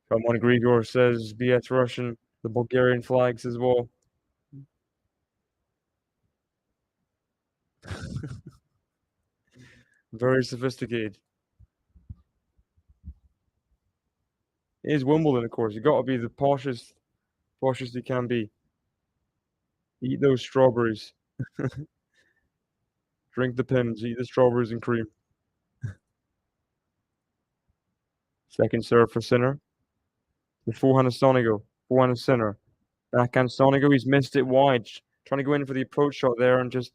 Come on, Grigor says BS Russian, the Bulgarian flags as well. Very sophisticated. It is Wimbledon, of course. You got to be the poshest you can be. Eat those strawberries. Drink the pims. Eat the strawberries and cream. Second serve for Sinner. The forehand of SONEGO. Forehand of Sinner. Backhand SONEGO. He's missed it wide. Trying to go in for the approach shot there and just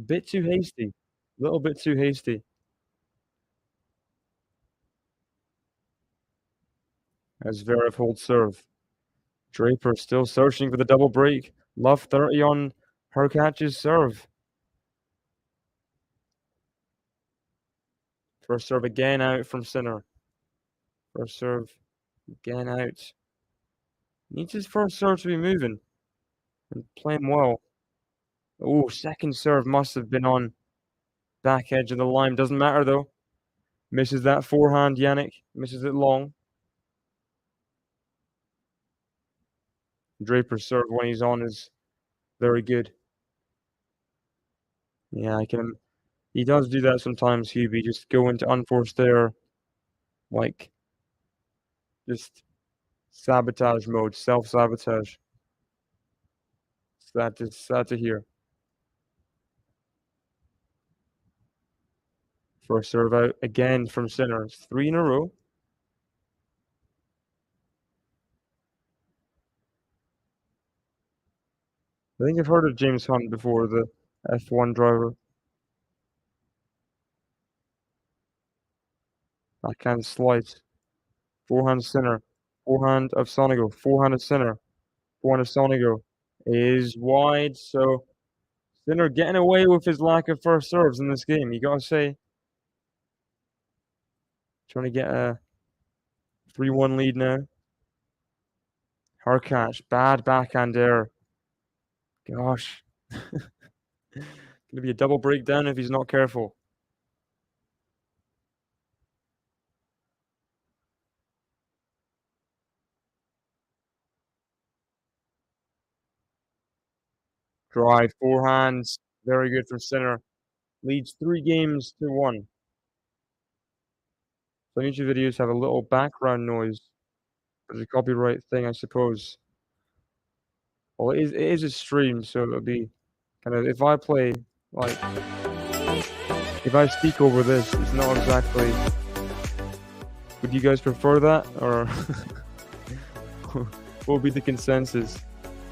a bit too hasty. A little bit too hasty. As Zverev holds serve. Draper still searching for the double break. Love 30 on Hurkacz's serve. First serve again out from Sinner. First serve again out. Needs his first serve to be moving and playing well. Oh, second serve must have been on back edge of the line. Doesn't matter though. Misses that forehand, Jannik. Misses it long. Draper's serve when he's on is very good. Yeah, he does do that sometimes, Hubie. Just go into unforced error. Like, just sabotage mode, self-sabotage. Sad to hear. First serve out again from Sinner. It's 3 in a row. I think I've heard of James Hunt before, the F1 driver. Backhand slice. Forehand Sinner. Forehand of SONEGO. Forehand of Sinner. Forehand of SONEGO is wide, so Sinner getting away with his lack of first serves in this game, you gotta say. Trying to get a 3-1 lead now. Hurkacz, bad backhand error. Gosh. Gonna be a double breakdown if he's not careful. Drive, forehands, very good from Sinner. Leads 3 games to 1. Some YouTube videos have a little background noise. There's a copyright thing, I suppose. Well, it is a stream, so it'll be kind of, if I play, like, if I speak over this, it's not exactly, would you guys prefer that, or what would be the consensus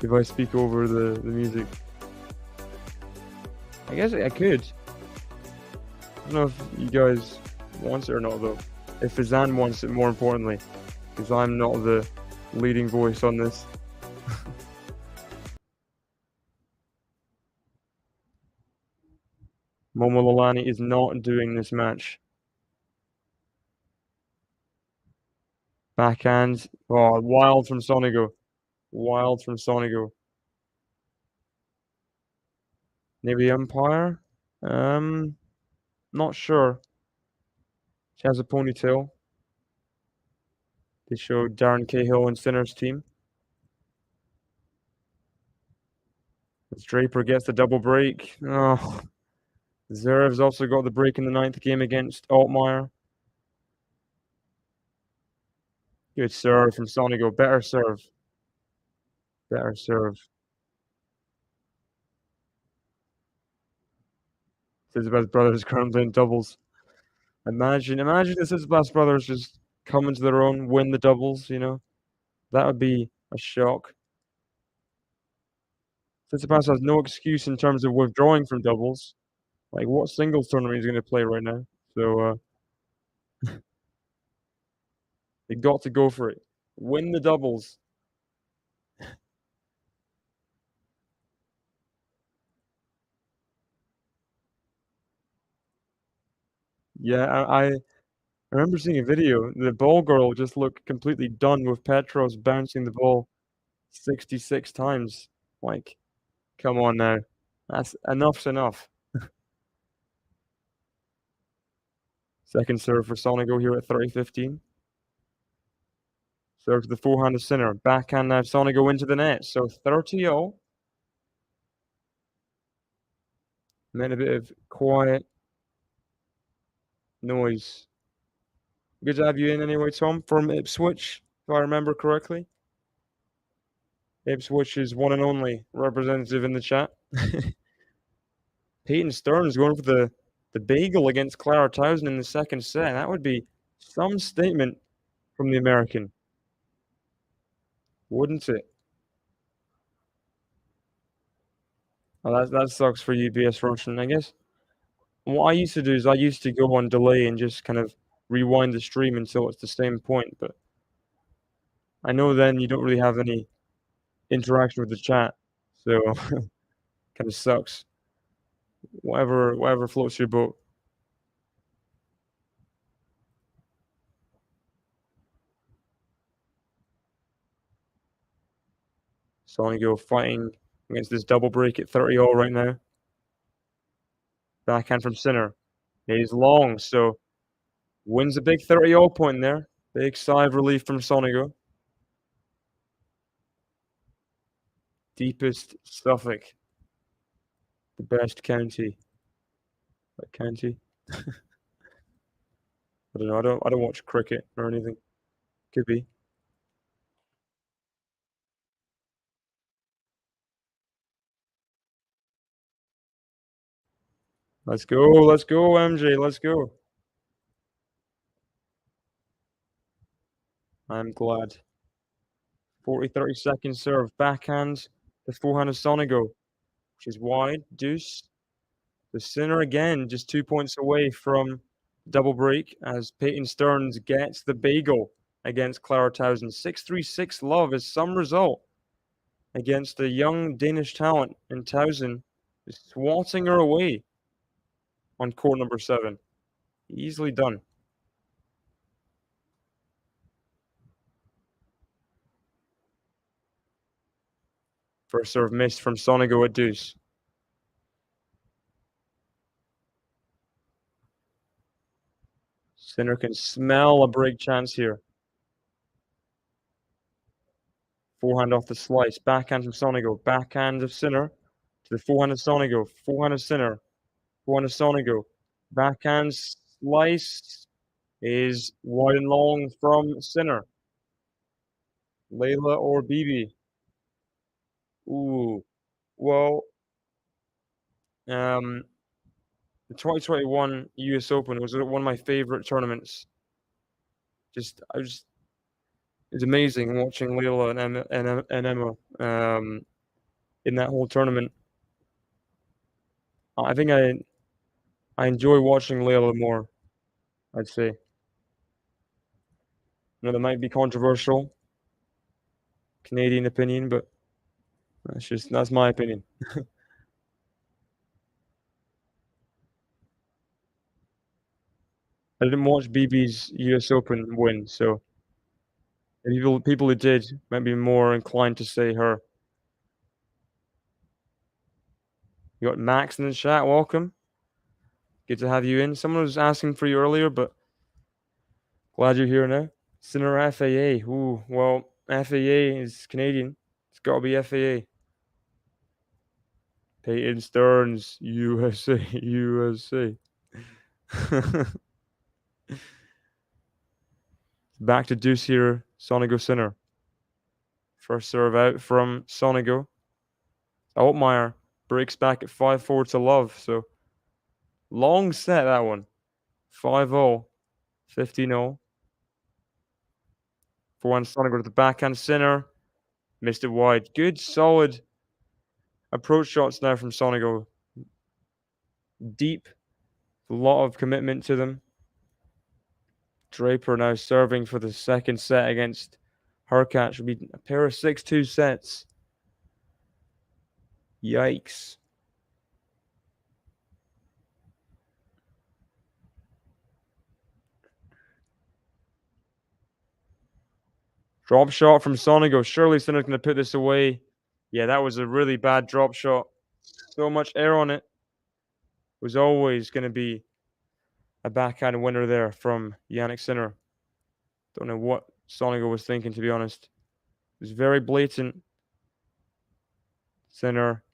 if I speak over the music? I guess I could. I don't know if you guys want it or not, though. if Fazan wants it, more importantly, because I'm not the leading voice on this. Momololani is not doing this match. Backhand. Oh, wild from SONEGO. Wild from SONEGO. Maybe umpire? Not sure. She has a ponytail. They show Darren Cahill and Sinner's team. As Draper gets the double break. Oh, Zverev's also got the break in the 9th game against Altmaier. Good serve from SONEGO. Better serve. Better serve. Tsitsipas brothers currently in doubles. Imagine the Tsitsipas brothers just come into their own, win the doubles, you know? That would be a shock. Tsitsipas has no excuse in terms of withdrawing from doubles. Like, what singles tournament he's going to play right now? So, they got to go for it. Win the doubles. Yeah, I remember seeing a video. The ball girl just looked completely done with Petros bouncing the ball 66 times. Like, come on now. That's enough's enough. Second serve for SONEGO here at 30-15. Serve to the forehand of Sinner. Backhand now SONEGO into the net. So 30-0. And then a bit of quiet noise. Good to have you in anyway, Tom, from Ipswich, if I remember correctly. Ipswich's one and only representative in the chat. Peyton Stearns going for the bagel against Clara Towson in the second set. That would be some statement from the American, wouldn't it? Oh, that sucks for UBS Russian, I guess. What I used to do is I used to go on delay and just kind of rewind the stream until it's the same point, but I know then you don't really have any interaction with the chat, so kind of sucks. Whatever floats your boat. SONEGO fighting against this double break at 30-0 right now. Backhand from Sinner. He's long, so wins a big 30-0 point there. Big sigh of relief from SONEGO. Deepest Suffolk. The best county. What county? I don't know. I don't watch cricket or anything. Could be. Let's go, MJ. Let's go. I'm glad. 30 second serve. Backhand. The forehand of SONEGO, which is wide. Deuce. The Sinner again, just 2 points away from double break as Peyton Stearns gets the bagel against Clara Towson. 6-3-6 love is some result against the young Danish talent, and Towson is swatting her away on court number 7. Easily done. First serve missed from SONEGO at deuce. Sinner can smell a break chance here. Forehand off the slice. Backhand from SONEGO. Backhand of Sinner to the forehand of SONEGO. Forehand of Sinner. Forehand of SONEGO. Backhand slice is wide and long from Sinner. Layla or Bibi? Ooh. Well, the 2021 US Open was one of my favorite tournaments. It's amazing watching Layla and Emma in that whole tournament. I think I enjoy watching Layla more, I'd say. know that might be controversial, Canadian opinion, but that's my opinion. I didn't watch BB's US Open win, so people who did might be more inclined to say her. You got Max in the chat, welcome. Good to have you in. Someone was asking for you earlier, but glad you're here now. Sinner FAA. Ooh, well, FAA is Canadian. It's got to be FAA. Peyton Stearns, USA, USA. Back to deuce here, Sonego Sinner. First serve out from Sonego. Altmaier breaks back at 5-4 to love, so long set that one. 5-0, 15-0. 4-1 Sonego to the backhand Sinner. Missed it wide. Good, solid approach shots now from Sonego. Deep, a lot of commitment to them. Draper now serving for the second set against Hurkacz. Will be a pair of 6-2 sets. Yikes. Drop shot from Sonego. Surely Sinner's going to put this away. Yeah, that was a really bad drop shot. So much air on it. Was always going to be a backhand winner there from Jannik Sinner. Don't know what Sonego was thinking, to be honest. It was very blatant. Sinner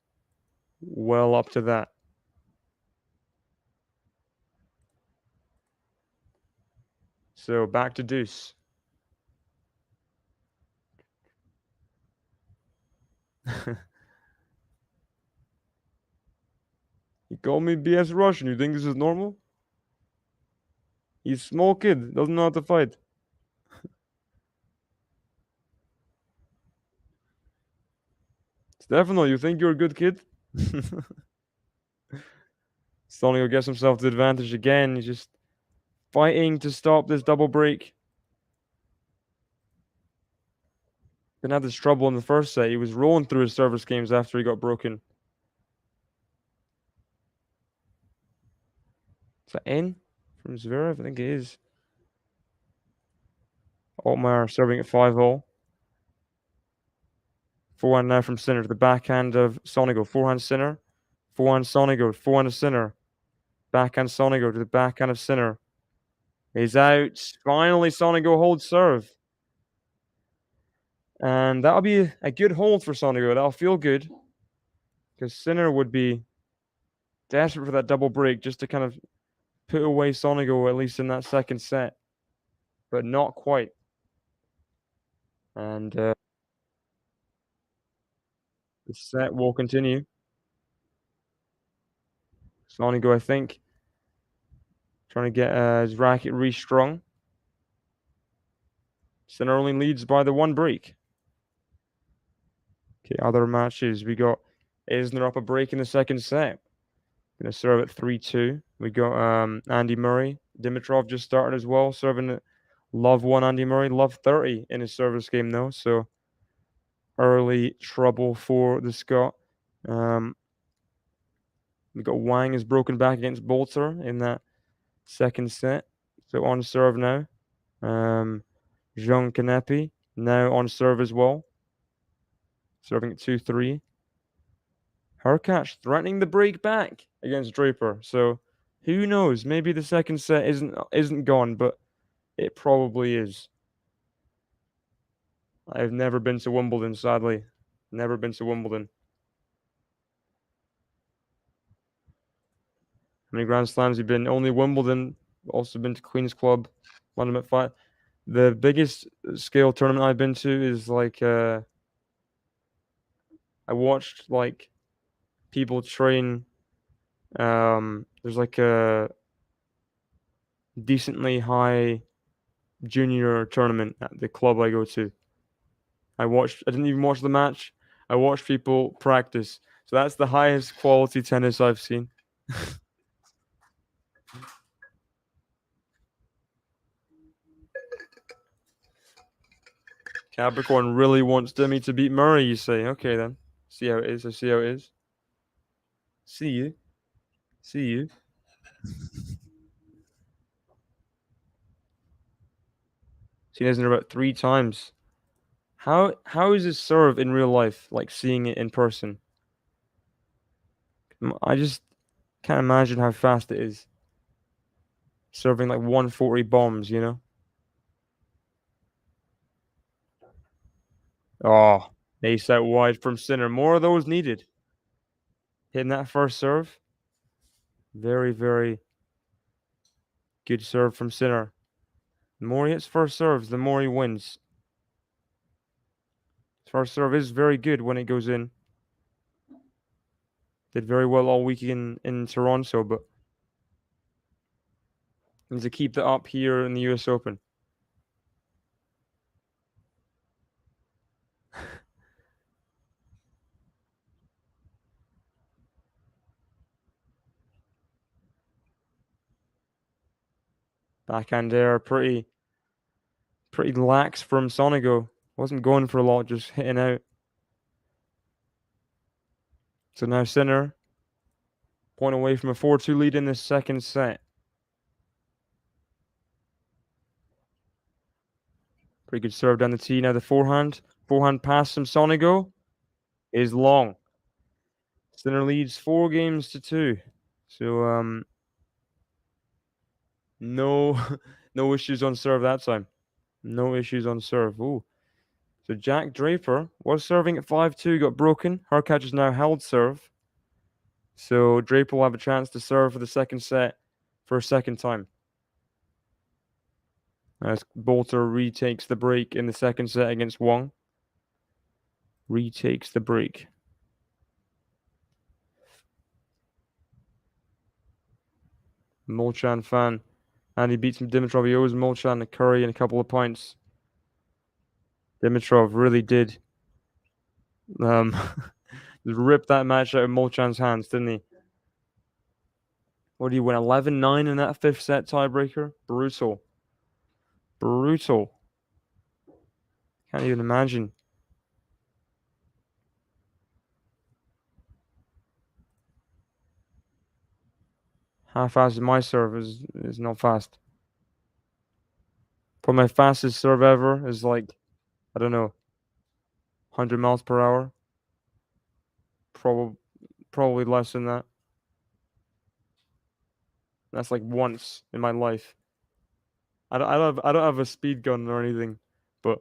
well up to that. So back to deuce. He called me BS Russian. You think this is normal? He's a small kid. Doesn't know how to fight. Stefano, you think you're a good kid? Sonego gets himself the advantage again. He's just fighting to stop this double break. Didn't have this trouble in the first set. He was rolling through his service games after he got broken. Is that in from Zverev? I think it is. Altmaier serving at 5-0. Forehand now from Sinner to the backhand of Sonego. Forehand Sinner. Forehand Sonego. Forehand of Sinner. Backhand Sonego to the backhand of Sinner. He's out. Finally, Sonego holds serve. And that'll be a good hold for Sonego. That'll feel good. Because Sinner would be desperate for that double break just to kind of put away Sonego, at least in that second set. But not quite. And the set will continue. Sonego, I think, trying to get his racket restrung. Sinner only leads by the one break. Okay, other matches. We got Isner up a break in the second set. Gonna serve at 3-2. We got Andy Murray. Dimitrov just started as well, serving at love 1 Andy Murray. Love 30 in his service game though, so early trouble for the Scot. We got Wang is broken back against Bolter in that second set. So on serve now. Jean Canepi now on serve as well. Serving at 2-3. Hurkacz threatening the break back against Draper. So who knows? Maybe the second set isn't gone, but it probably is. I've never been to Wimbledon, sadly. Never been to Wimbledon. How many Grand Slams have you been? Only Wimbledon. Also been to Queen's Club, London at 5. The biggest scale tournament I've been to is like I watched like people train. There's like a decently high junior tournament at the club I go to. I didn't even watch the match. I watched people practice. So that's the highest quality tennis I've seen. Capricorn really wants Demi to beat Murray, you say? Okay then. See how it is. I see how it is. See you. See you. Seen Isner about 3 times. How is his serve in real life? Like seeing it in person. I just can't imagine how fast it is. Serving like 140 bombs, you know? Oh, ace out wide from Sinner. More of those needed. Hitting that first serve. Very, very good serve from Sinner. The more he hits first serves, the more he wins. His first serve is very good when it goes in. Did very well all week in Toronto, but needs to keep that up here in the US Open. Backhand there, pretty lax from SONEGO. Wasn't going for a lot, just hitting out. So now Sinner, point away from a 4-2 lead in the second set. Pretty good serve down the tee. Now the forehand pass from SONEGO is long. Sinner leads 4-2. So no no issues on serve that time. No issues on serve. Ooh. So Jack Draper was serving at 5-2, got broken. Hurkacz has now held serve. So Draper will have a chance to serve for the second set for a second time. As Bolter retakes the break in the second set against Wang. Retakes the break. Molchan fan. And he beats Dimitrov. He owes Molchan a curry and a couple of pints. Dimitrov really did rip that match out of Molchan's hands, didn't he? What did he win? 11-9 in that fifth set tiebreaker? Brutal. Brutal. Can't even imagine. How fast is my serve? Is not fast. Probably my fastest serve ever is like, I don't know, 100 miles per hour. Probably less than that. That's like once in my life. I don't have a speed gun or anything, but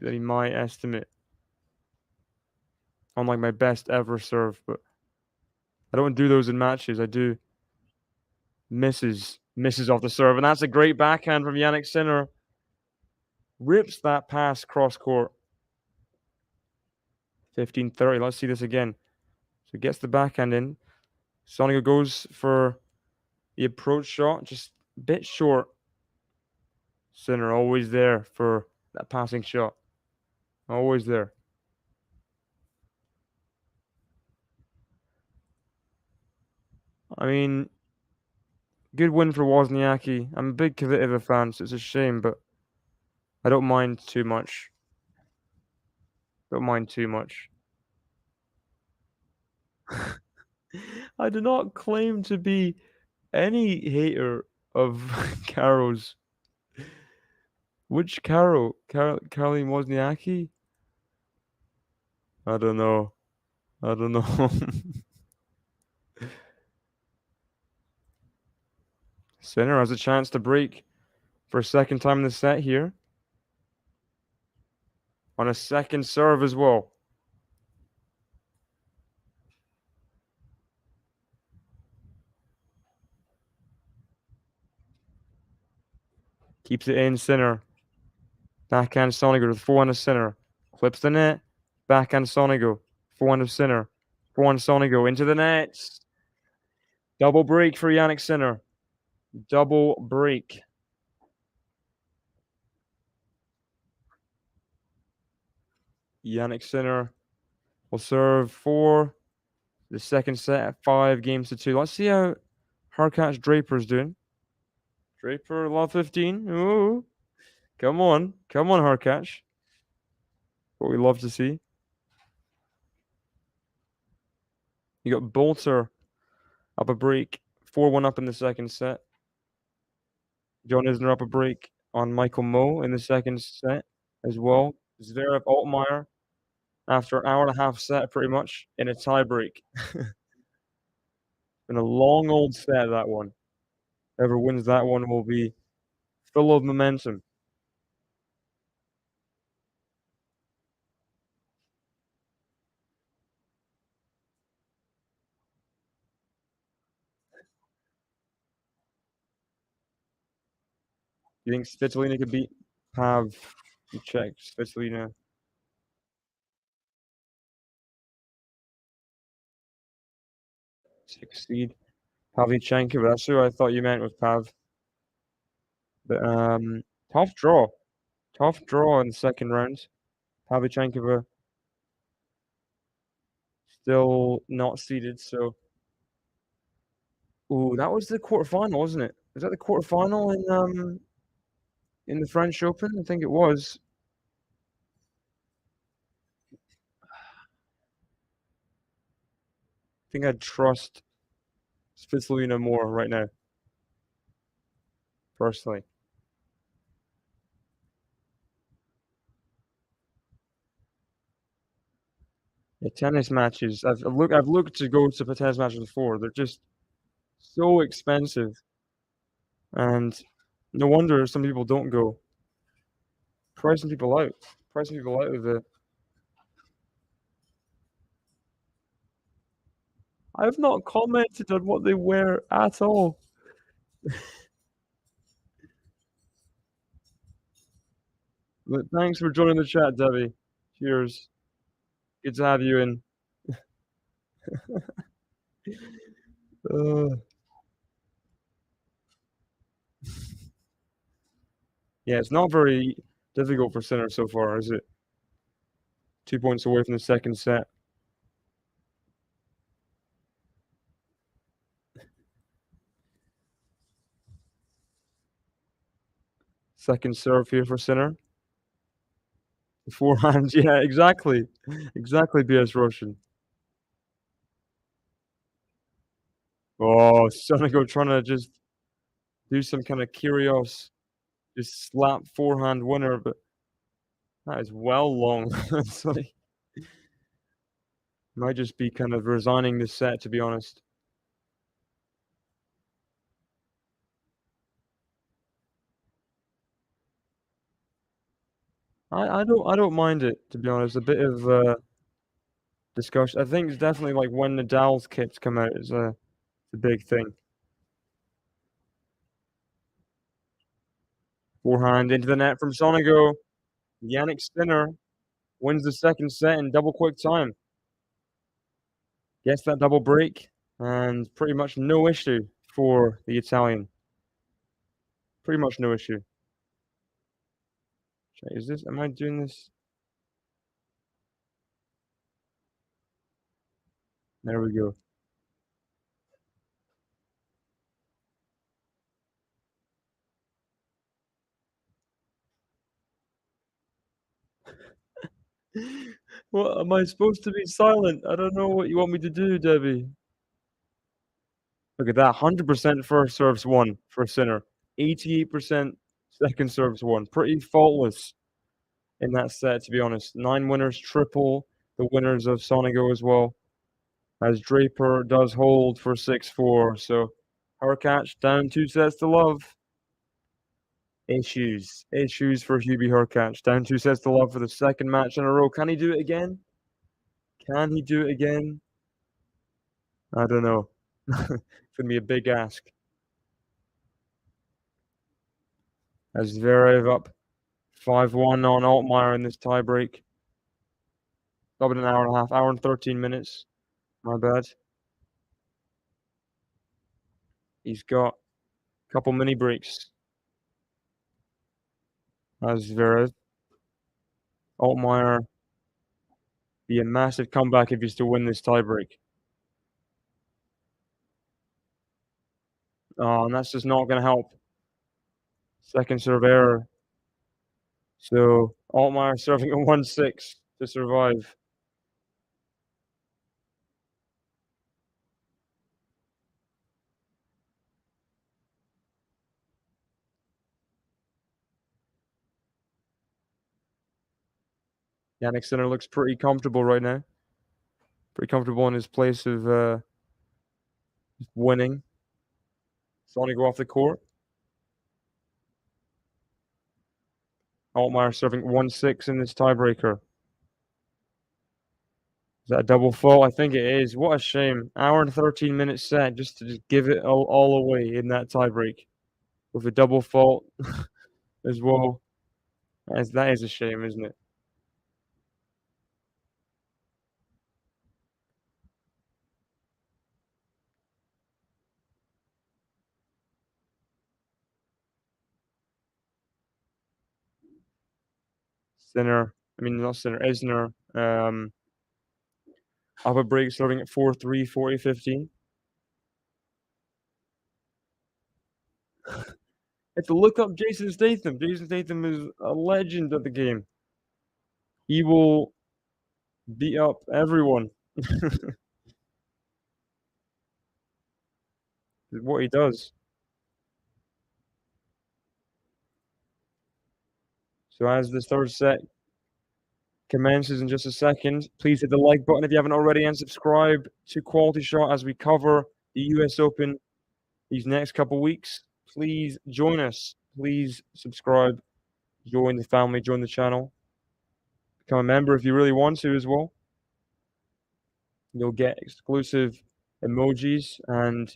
in my estimate, on like my best ever serve, but I don't do those in matches. I do misses off the serve, and that's a great backhand from Jannik Sinner. Rips that pass cross court. 15-30. Let's see this again. So gets the backhand in. SONEGO goes for the approach shot, just a bit short. Sinner always there for that passing shot. Always there. I mean, good win for Wozniacki. I'm a big Kvitova fan, so it's a shame, but I don't mind too much. Don't mind too much. I do not claim to be any hater of Caro's. Which Caro? Caroline Wozniacki? I don't know. I don't know. Sinner has a chance to break for a second time in the set here. On a second serve as well. Keeps it in, Sinner. Backhand SONEGO to the forehand of Sinner. Clips the net. Backhand SONEGO. Forehand of Sinner. Forehand SONEGO into the nets. Double break for Jannik Sinner. Double break. Jannik Sinner will serve for the second set at 5-2. Let's see how Hurkacz Draper's doing. Draper, love 15. Ooh. Come on. Come on, Hurkacz. what we love to see. You got Bolter up a break, 4-1 up in the second set. John Isner up a break on Michael Moe in the second set as well. Zverev Altmaier after an hour and a half set, pretty much in a tie break. Been a long old set, that one. Whoever wins that one will be full of momentum. You think Svitolina could beat Pav? You check Svitolina. Succeed. Pavlyuchenkova, that's who I thought you meant with Pav. But tough draw. Tough draw in the second round. Pavlyuchenkova still not seeded, so. Ooh, that was the quarterfinal, wasn't it? Was that the quarterfinal in the French Open? I think it was. I think I'd trust Svitolina more right now, personally. Yeah, tennis matches. I've looked to go to tennis matches before. They're just so expensive, and no wonder some people don't go. Pricing people out. Pricing people out of the. I've not commented on what they wear at all. But thanks for joining the chat, Debbie. Cheers. Good to have you in. Yeah, it's not very difficult for Sinner so far, is it? 2 points away from the second set. Second serve here for Sinner. Forehand, yeah, exactly. Exactly, BS Russian. Oh, SONEGO trying to just do some kind of curious, just slap forehand winner, but that is well long. It's like, might just be kind of resigning this set, to be honest. I don't mind it, to be honest. A bit of discussion. I think it's definitely like when Nadal's kits come out is a big thing. Forehand into the net from SONEGO. Jannik Sinner wins the second set in double quick time. Gets that double break, and pretty much no issue for the Italian. Pretty much no issue. Is this, am I doing this? There we go. What, am I supposed to be silent? I don't know what you want me to do, Debbie. Look at that, 100% first serves one for Sinner. 88% second serves one. Pretty faultless in that set, to be honest. 9 winners, triple the winners of SONEGO as well. As Draper does hold for 6-4. So Hurkacz down 2 sets to love. Issues for Hubie Hurkacz. Down 2 sets to love for the second match in a row. Can he do it again? Can he do it again? I don't know. It's going to be a big ask. As Zverev up 5-1 on Altmaier in this tiebreak. About an hour and a half, hour and 13 minutes. My bad. He's got a couple mini breaks. As Zverev. Altmaier. Be a massive comeback if he's to win this tiebreak. Oh, and that's just not going to help. Second serve error. So Altmaier serving at 1-6 to survive. Jannik Sinner looks pretty comfortable right now. Pretty comfortable in his place of winning. SONEGO off the court. Altmaier serving 1-6 in this tiebreaker. Is that a double fault? I think it is. What a shame. Hour and 13-minute set just to just give it all away in that tiebreak. With a double fault as well. That is a shame, isn't it? Not Sinner, Isner. Up a break starting at 4-3, 40-15. Have to look up Jason Statham. Jason Statham is a legend of the game. He will beat up everyone. What he does. So as this third set commences in just a second, please hit the like button if you haven't already and subscribe to QualityShot as we cover the US Open these next couple weeks. Please join us. Please subscribe. Join the family. Join the channel. Become a member if you really want to as well. You'll get exclusive emojis and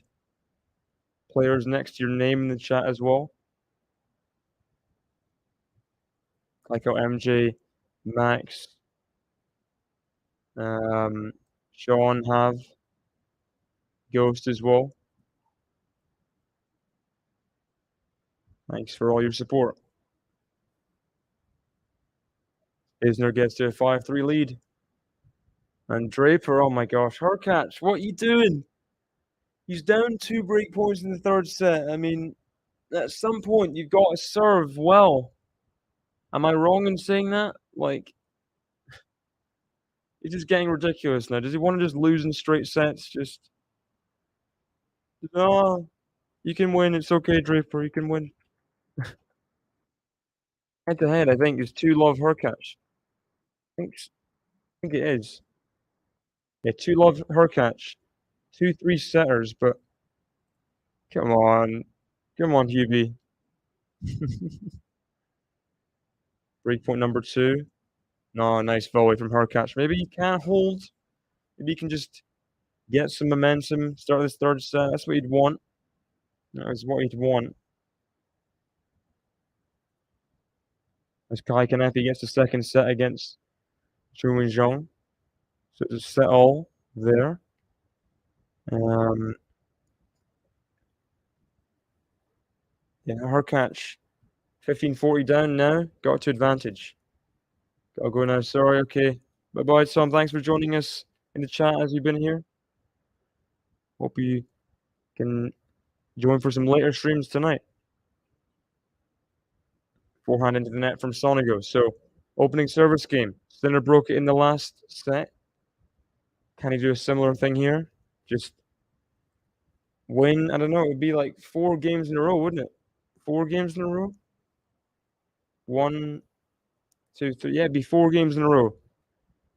players next to your name in the chat as well. Like how MJ, Max, Sean have. Ghost as well. Thanks for all your support. Isner gets to a 5-3 lead. And Draper, oh my gosh, her catch, what are you doing? He's down 2 break points in the third set. I mean, at some point, you've got to serve well. Am I wrong in saying that? Like, it's just getting ridiculous now. Does he want to just lose in straight sets? Just, no, you can win. It's okay, Draper. You can win. Head to head, I think, is 2-love her catch. I think it is. Yeah, 2-love her catch. 2-3 setters, but come on. Come on, Hubie. Breakpoint number 2. No, nice volley from her catch. Maybe he can't hold. Maybe he can just get some momentum, start this third set. That's what you'd want. That's what you'd want. As Kai Kanepi gets the second set against Zhou Zhong. So it's a set all there. Yeah, her catch. 15-40 down now. Got to advantage. Gotta go now. Sorry, okay. Bye-bye, Tom. Thanks for joining us in the chat as you've been here. Hope you can join for some later streams tonight. Forehand into the net from SONEGO. So, opening service game. Sinner broke it in the last set. Can he do a similar thing here? Just win? I don't know. It would be like 4 games in a row, wouldn't it? 4 games in a row? 1, 2, 3. Yeah, it'd be 4 games in a row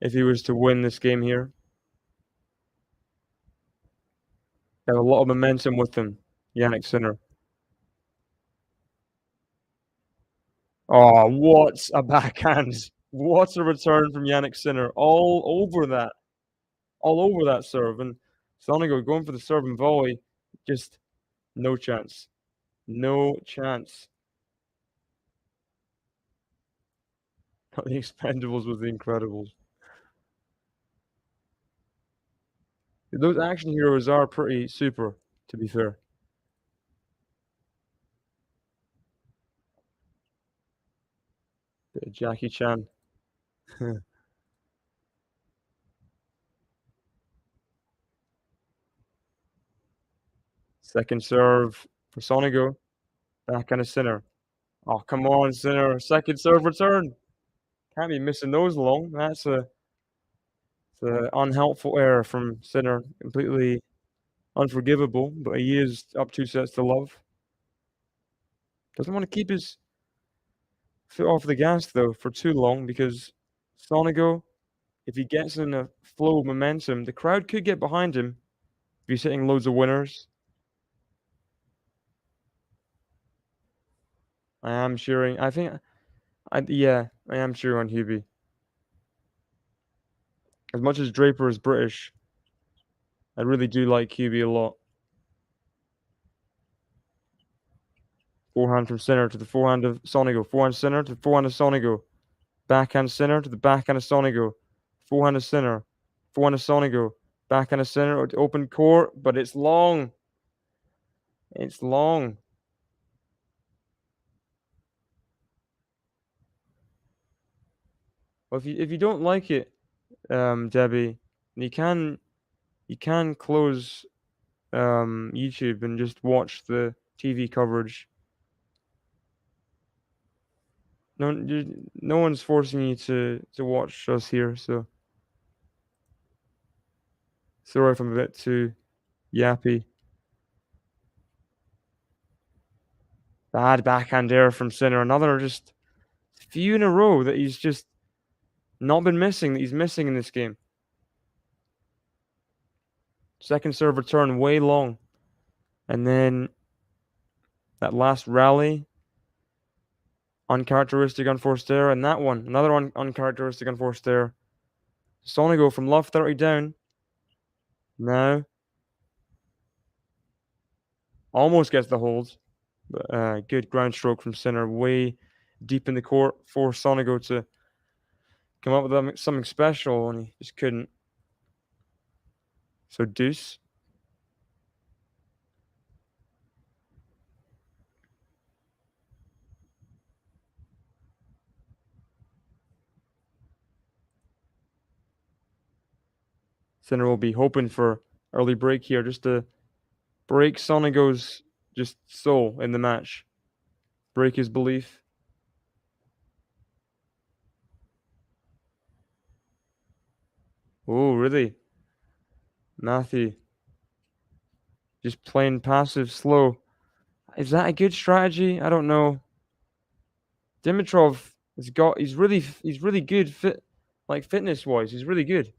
if he was to win this game here. Got a lot of momentum with him, Jannik Sinner. Oh, what a backhand. What a return from Jannik Sinner. All over that serve. And SONEGO going for the serve and volley. Just no chance. No chance. Not the Expendables with the Incredibles. Those action heroes are pretty super, to be fair. Bit of Jackie Chan. Second serve for SONEGO. Backhand of Sinner. Oh, come on, Sinner. Second serve return. Can't be missing those long. That's a unhelpful error from Sinner. Completely unforgivable, but he is up 2 sets to love. Doesn't wanna keep his foot off the gas, though, for too long because SONEGO, if he gets in a flow of momentum, the crowd could get behind him if he's hitting loads of winners. I am cheering. I think yeah, I am cheering on Hubie. As much as Draper is British, I really do like Hubie a lot. Forehand from Sinner to the forehand of SONEGO. Forehand Sinner to the forehand of SONEGO. Backhand Sinner to the backhand of SONEGO. Forehand of Sinner. Forehand of SONEGO. Backhand of Sinner. Open court, but it's long. It's long. Well, if you don't like it, Debbie, you can close YouTube and just watch the TV coverage. No one's forcing you to watch us here, so sorry if I'm a bit too yappy. Bad backhand error from Sinner. Another just few in a row that he's just not been missing, that he's missing in this game. Second serve return way long. And then that last rally, uncharacteristic unforced error. And that one, another uncharacteristic unforced error. SONEGO from love 30 down. Now. Almost gets the hold. But good ground stroke from Sinner. Way deep in the court for SONEGO to come up with something special. And he just couldn't. So deuce. Sinner will be hoping for early break here just to break SONEGO's just soul in the match. Break his belief. Oh, really? Matthew. Just playing passive slow. Is that a good strategy? I don't know. Dimitrov he's really good fitness wise. He's really good.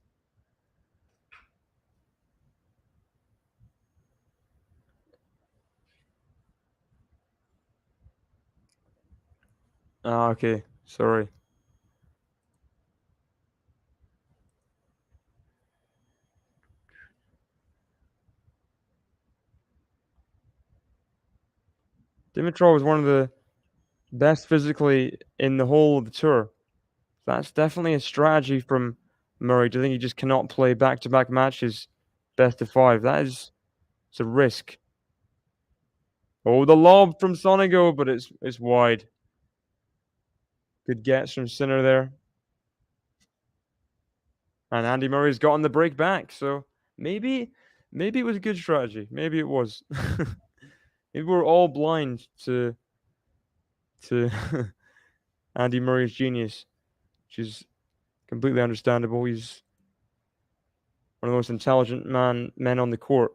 Ah, okay. Sorry. Dimitrov is one of the best physically in the whole of the tour. That's definitely a strategy from Murray. Do you think he just cannot play back-to-back matches best of 5? It's a risk. Oh, the lob from SONEGO, but it's wide. Good gets from Sinner there. And Andy Murray's gotten the break back, so maybe it was a good strategy. Maybe it was. Maybe we're all blind to Andy Murray's genius, which is completely understandable. He's one of the most intelligent men on the court.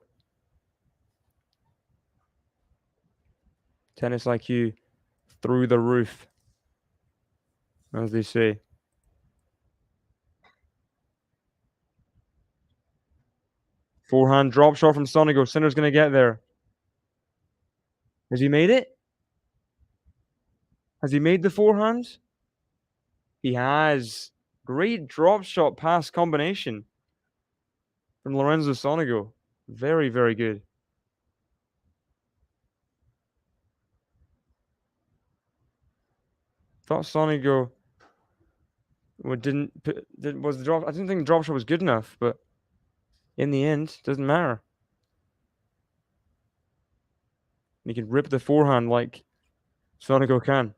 Tennis IQ through the roof, as they say. Forehand drop shot from SONEGO. Sinner's going to get there. Has he made it? Has he made the forehand? He has. Great drop shot pass combination from Lorenzo SONEGO. Very, very good. Thought SONEGO didn't was the drop. I didn't think the drop shot was good enough, but in the end, doesn't matter. He can rip the forehand like SONEGO can.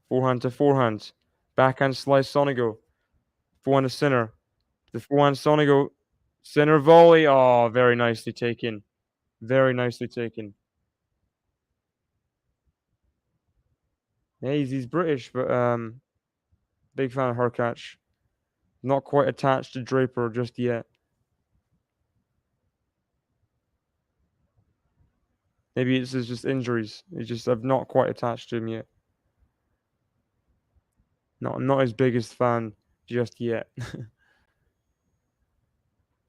Forehand to forehand. Backhand slice SONEGO. Forehand to Sinner. The forehand SONEGO. Sinner volley. Oh, very nicely taken. Very nicely taken. Yeah, he's British, but big fan of her catch. Not quite attached to Draper just yet. Maybe it's just injuries. I've not quite attached to him yet. I'm not his biggest fan just yet.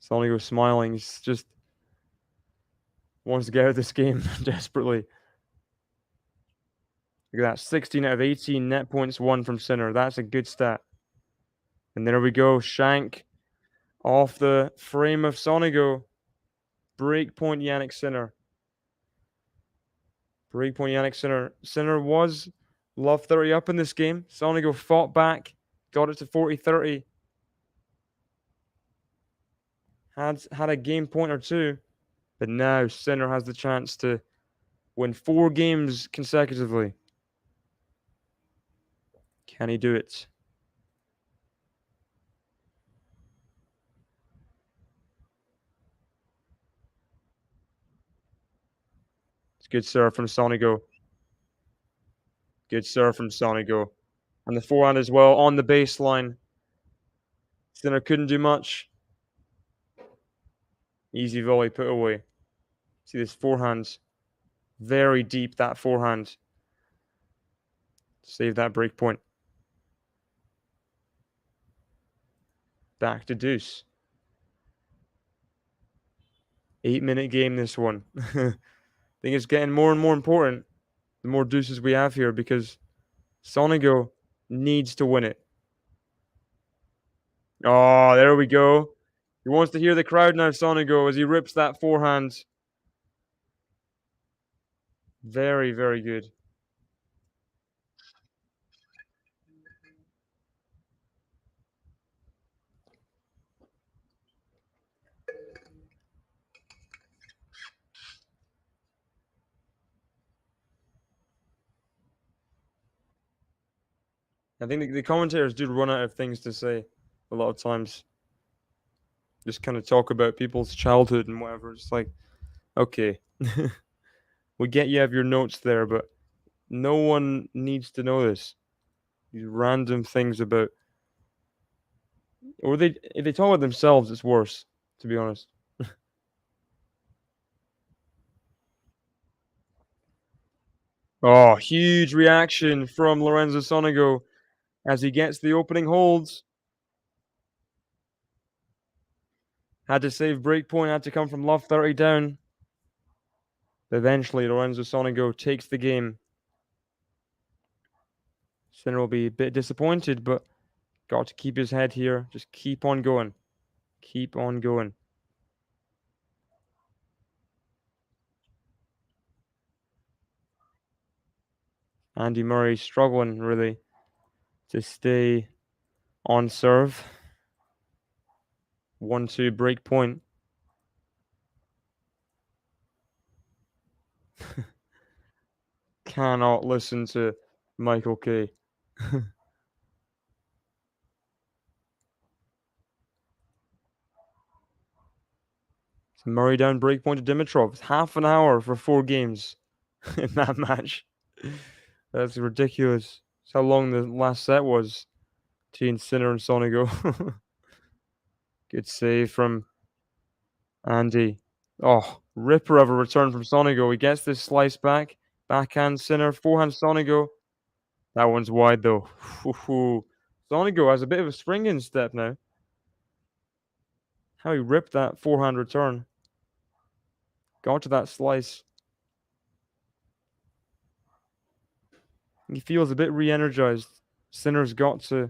Sonego smiling. He's just wants to get out of this game desperately. Look at that. 16 out of 18 net points won from Sinner. That's a good stat. And there we go. Shank off the frame of Sonego. Breakpoint Jannik Sinner. Breakpoint Jannik Sinner. Sinner was love 30 up in this game. Sonego fought back. Got it to 40-30. Had a game point or two. But now Sinner has the chance to win 4 games consecutively. Can he do it? It's good serve from Sonego. Good serve from Sonego. And the forehand as well on the baseline. Sinner couldn't do much. Easy volley put away. See this forehand. Very deep, that forehand. Save that break point. Back to deuce. 8-minute game, this one. I think it's getting more and more important the more deuces we have here because Sonego needs to win it. Oh, there we go. He wants to hear the crowd now, Sonego, as he rips that forehand. Very, very good. I think the commentators do run out of things to say a lot of times. Just kind of talk about people's childhood and whatever. It's like, okay, we get you have your notes there, but no one needs to know this. These random things about, or if they talk about themselves, it's worse, to be honest. Oh, huge reaction from Lorenzo Sonego as he gets the opening holds. Had to save breakpoint, had to come from love 30 down. Eventually, Lorenzo Sonego takes the game. Sinner will be a bit disappointed, but got to keep his head here. Just keep on going. Keep on going. Andy Murray struggling, really, to stay on serve. 1-2 break point. Cannot listen to Michael K. Murray down break point to Dimitrov. Half an hour for 4 games in that match. That's ridiculous. That's how long the last set was between Sinner and Sonego. Good save from Andy. Oh, ripper of a return from Sonego. He gets this slice back. Backhand Sinner, forehand Sonego. That one's wide though. Sonego has a bit of a spring in step now. How he ripped that forehand return. Got to that slice. He feels a bit re-energized. Sinner's got to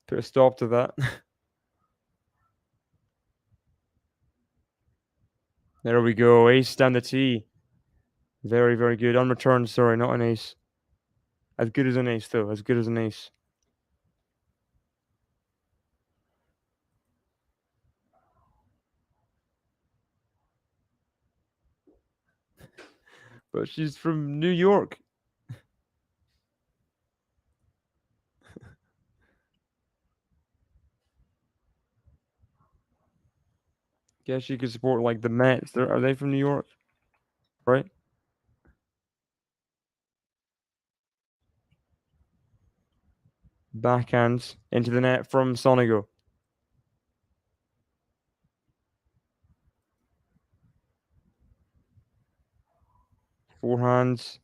put a stop to that. There we go. Ace down the tee. Very, very good. Unreturned, sorry, not an ace. As good as an ace, though. As good as an ace. But she's from New York. Guess she could support like the Mets. Are they from New York? Right? Backhand into the net from SONEGO. Forehands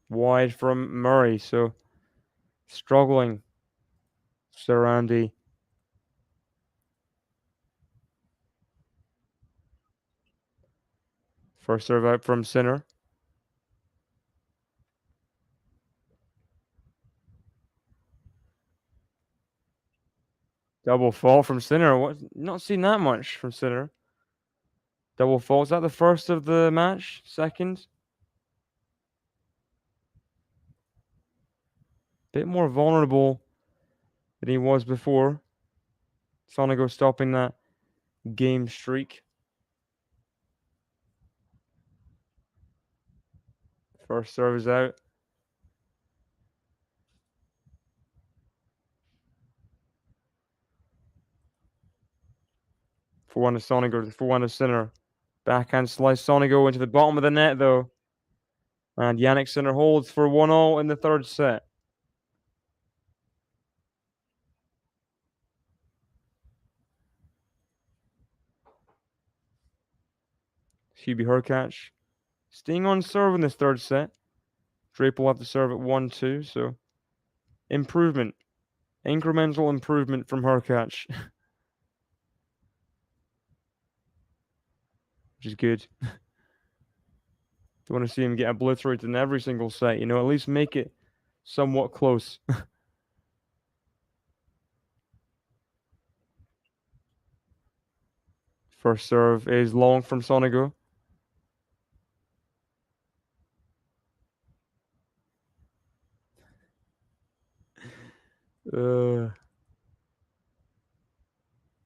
wide from Murray, so struggling. Sarandi. First serve out from Sinner. Double fault from Sinner. What? Not seen that much from Sinner. Double fault. Is that the first of the match? Second? Bit more vulnerable than he was before. SONEGO stopping that game streak. First serve is out. 4-1 to SONEGO. 4-1 to Sinner. Backhand slice. SONEGO into the bottom of the net though. And Jannik Sinner holds for 1-0 in the third set. Hubie Hurkacz staying on serve in this third set. Drape will have to serve at 1-2, so improvement. Incremental improvement from Hurkacz. Which is good. Don't want to see him get obliterated in every single set, you know, at least make it somewhat close. First serve is long from SONEGO.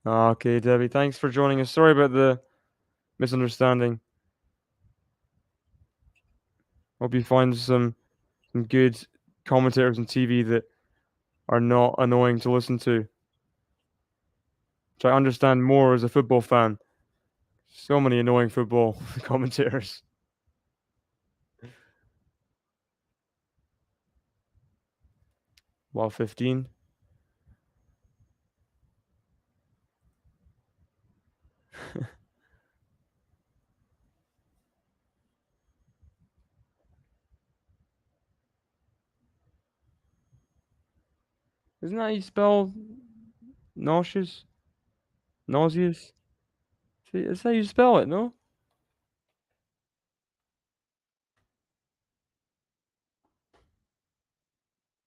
Okay, Debbie, thanks for joining us. Sorry about the misunderstanding. Hope you find some good commentators on TV that are not annoying to listen to. Which I understand more as a football fan. So many annoying football commentators. Well, 15. Isn't that how you spell nauseous? Nauseous? See, that's how you spell it, no?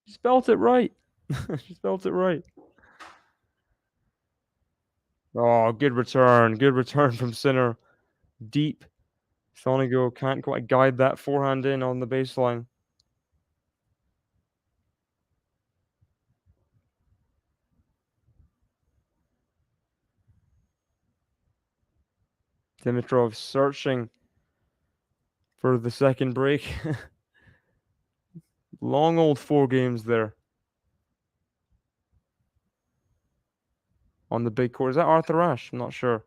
You spelled it right. You spelled it right. Oh, good return. Good return from Sinner. Deep. SONEGO can't quite guide that forehand in on the baseline. Dimitrov searching for the second break. Long old 4 games there. On the big court. Is that Arthur Ashe? I'm not sure.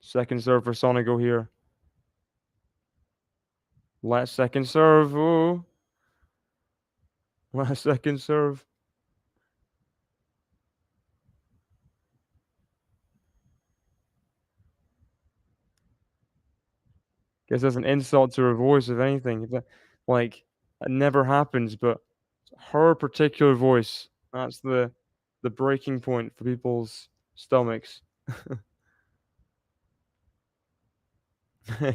Second serve for SONEGO here. Last second serve. Ooh. Last second serve. Guess that's an insult to her voice, if anything. Like, it never happens, but her particular voice, that's the breaking point for people's stomachs.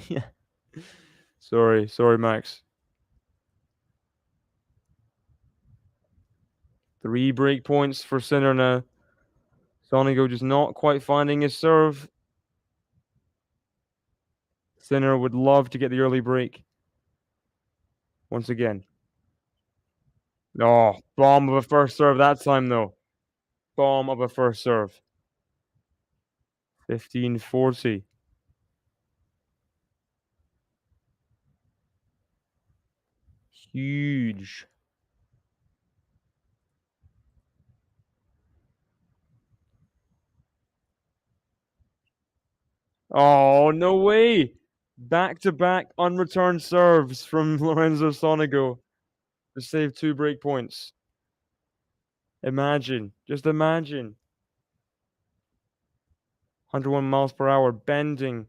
Yeah. Sorry, Max. 3 break points for Sinner now. SONEGO just not quite finding his serve. Sinner would love to get the early break. Once again. Oh, bomb of a first serve that time, though. Bomb of a first serve. 15-40. Huge. Oh, no way. Back-to-back unreturned serves from Lorenzo SONEGO. to save 2 break points. Imagine, just imagine. 101 miles per hour, bending.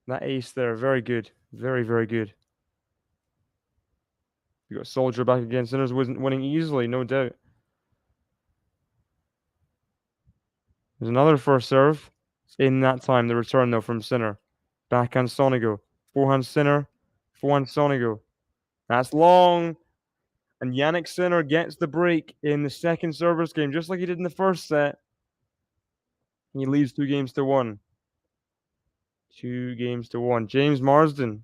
That ace there, very good. Very, very good. You got Soldier back again. Sinners wasn't winning easily, no doubt. There's another first serve. In that time, the return though from Sinner. Backhand SONEGO. Forehand Sinner. Forehand SONEGO. That's long. And Jannik Sinner gets the break in the second service game, just like he did in the first set. He leads 2-1. 2-1. James Marsden.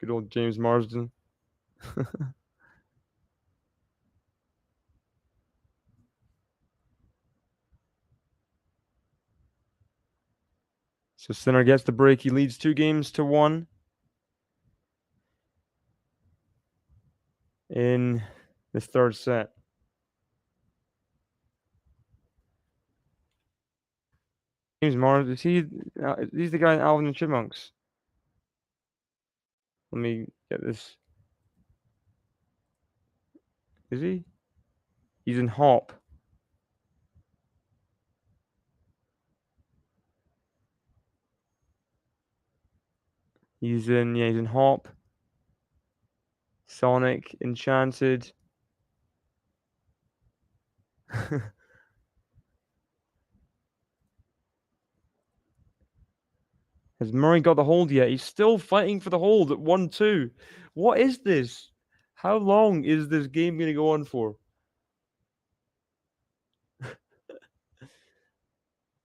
Good old James Marsden. So Sinner gets the break. He leads 2-1 in the third set. James Marsden, he's the guy in Alvin and the Chipmunks. Let me get this. Is he? He's in Hop. He's in Hop. Sonic, Enchanted. Has Murray got the hold yet? He's still fighting for the hold at 1-2. What is this? How long is this game going to go on for?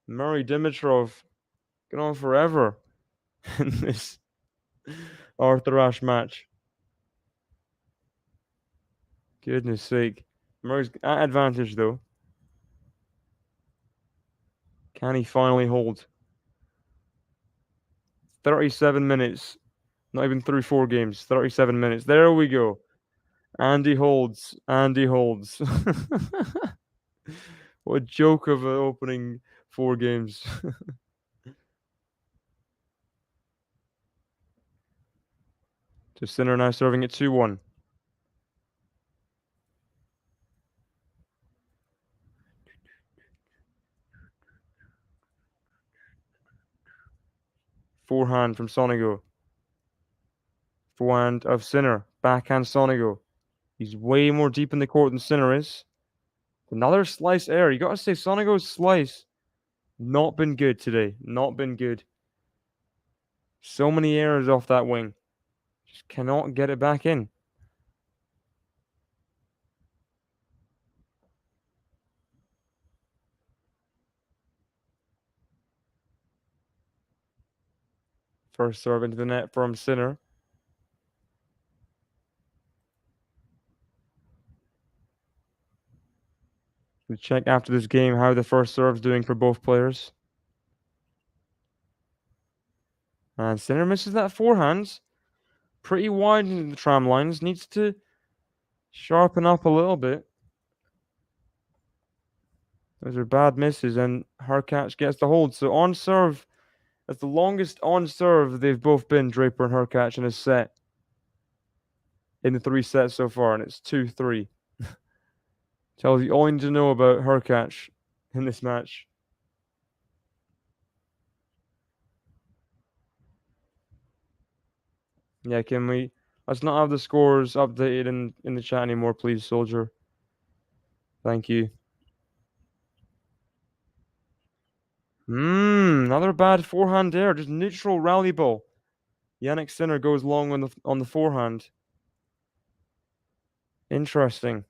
Murray Dimitrov going on forever in this Arthur Ashe match. Goodness sake. Murray's at advantage though. Can he finally hold? 37 minutes. Not even through 4 games. 37 minutes. There we go. Andy holds. Andy holds. What a joke of an opening 4 games. So Sinner now serving at 2-1. Forehand from SONEGO. Forehand of Sinner. Backhand SONEGO. He's way more deep in the court than Sinner is. Another slice error. You gotta say SONEGO's slice not been good today. Not been good. So many errors off that wing. Just cannot get it back in. First serve into the net from Sinner. We'll check after this game how the first serve's doing for both players. And Sinner misses that forehand. Pretty wide in the tram lines. Needs to sharpen up a little bit. Those are bad misses, and Hurkacz gets the hold. So on serve, that's the longest on serve they've both been, Draper and Hurkacz, in a set. In the 3 sets so far, and it's 2-3. Tells you all you need to know about Hurkacz in this match. Yeah, can we... Let's not have the scores updated in the chat anymore, please, Soldier. Thank you. Another bad forehand there. Just neutral rally ball. Jannik Sinner goes long on the forehand. Interesting.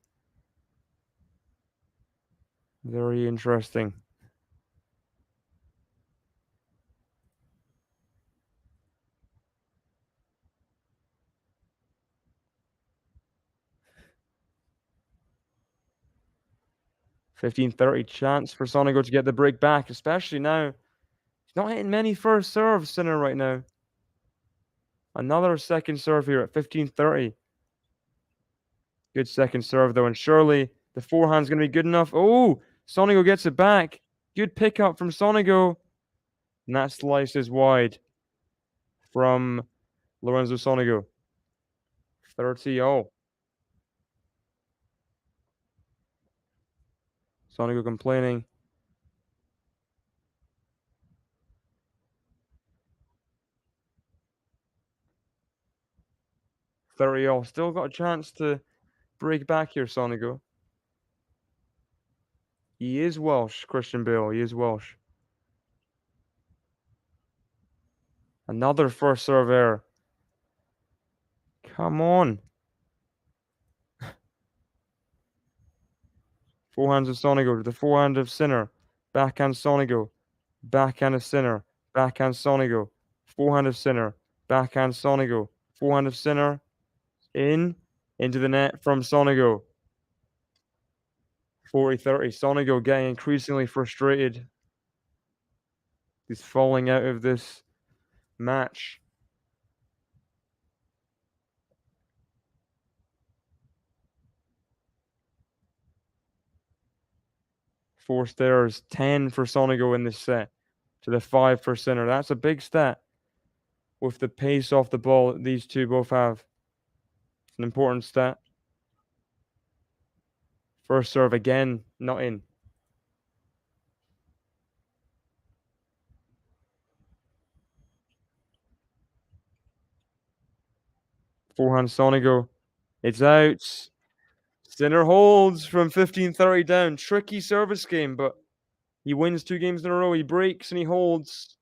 Very interesting. $15-30 chance for SONEGO to get the break back, especially now. He's not hitting many first serves, Sinner, right now. Another second serve here at 15-30. Good second serve, though, and surely the forehand's going to be good enough. Oh, SONEGO gets it back. Good pickup from SONEGO. And that slice is wide from Lorenzo SONEGO. 30-0. SONEGO complaining. All. Still got a chance to break back here, SONEGO. He is Welsh, Christian Bale. He is Welsh. Another first serve error. Come on. Forehand of SONEGO to the forehand of Sinner. Backhand SONEGO. Backhand of Sinner. Backhand SONEGO. Forehand of Sinner. Backhand SONEGO. Forehand of Sinner. Into the net from SONEGO. 40-30. SONEGO getting increasingly frustrated. He's falling out of this match. Forced errors, 10 for SONEGO in this set to the 5 for Sinner. That's a big stat with the pace off the ball that these two both have. It's an important stat. First serve again, not in. Forehand SONEGO. It's out. Sinner holds from 15-30 down. Tricky service game, but he wins 2 games in a row. He breaks and he holds.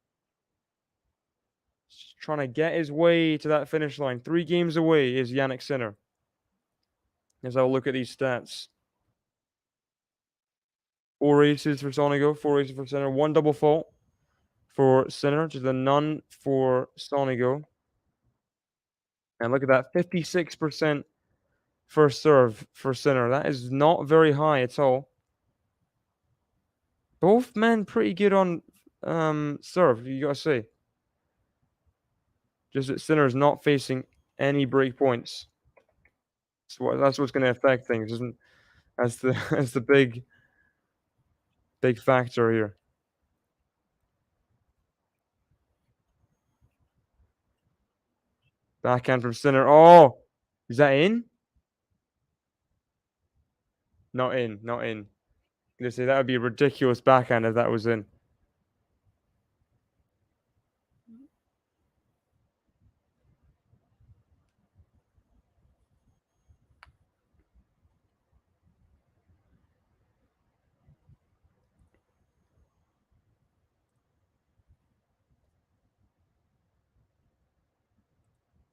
Just trying to get his way to that finish line. 3 games away is Jannik Sinner. As I'll look at these stats. 4 aces for SONEGO, 4 aces for Sinner, 1 double fault for Sinner, just a none for SONEGO. And look at that, 56% first serve for Sinner. That is not very high at all. Both men pretty good on serve, you gotta say. Just that Sinner is not facing any break points. So that's what's going to affect things, isn't? That's the big factor here. Backhand from Sinner. Oh, is that in? Not in. Not in. I'm gonna say that would be a ridiculous backhand if that was in.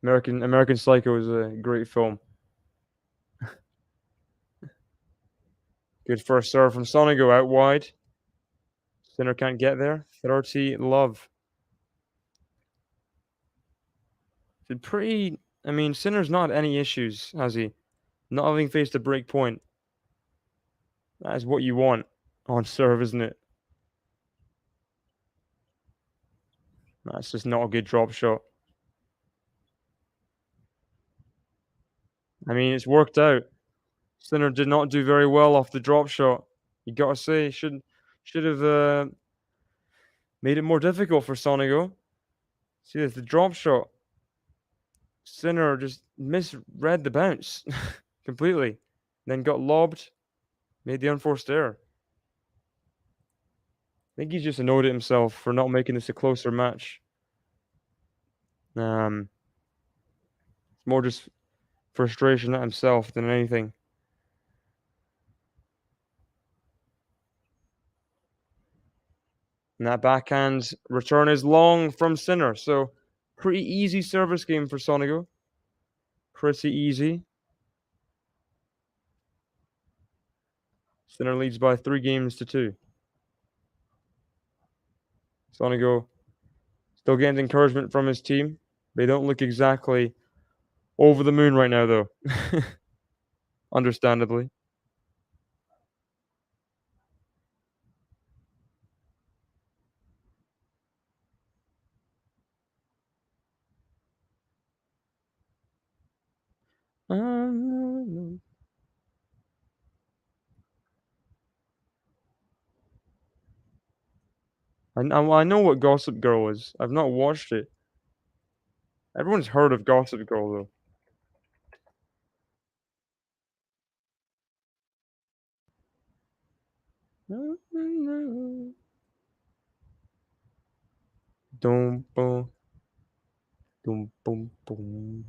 American Psycho is a great film. Good first serve from SONEGO out wide. Sinner can't get there. 30 love. It's pretty. I mean, Sinner's not had any issues, has he? Not having faced a break point. That is what you want on serve, isn't it? That's just not a good drop shot. I mean, it's worked out. Sinner did not do very well off the drop shot. You gotta say, should have made it more difficult for SONEGO. See, there's the drop shot. Sinner just misread the bounce completely. Then got lobbed, made the unforced error. I think he's just annoyed at himself for not making this a closer match. It's more just frustration at himself than anything. And that backhand return is long from Sinner. So pretty easy service game for SONEGO. Pretty easy. Sinner leads by 3 games to 2. SONEGO still getting encouragement from his team. They don't look exactly over the moon right now, though. Understandably. I know what Gossip Girl is. I've not watched it. Everyone's heard of Gossip Girl, though. Dum, boom, dum, boom, boom.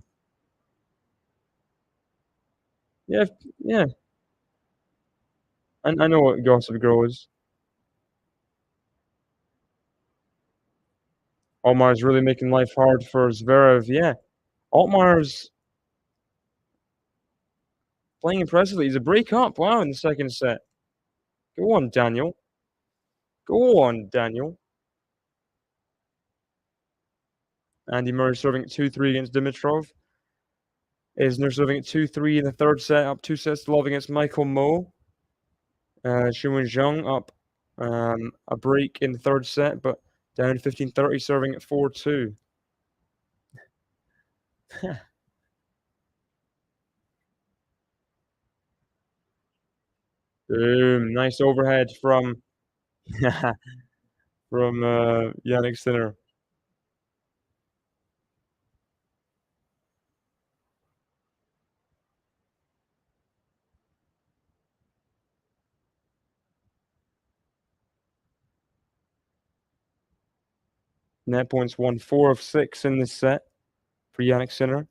Yeah, yeah. I know what Gossip Girl is. Almar's really making life hard for Zverev, yeah. Altmar's playing impressively. He's a break up, wow, in the second set. Go on, Daniel. Go on, Daniel. Andy Murray serving at 2-3 against Dimitrov. Isner serving at 2-3 in the third set, up 2 sets to love against Michael Mmoh. Xu Zhang up a break in the third set, but down 15-30, serving at 4-2. Boom! Nice overhead from Jannik Sinner. Net points won 4 of 6 in this set for Jannik Sinner.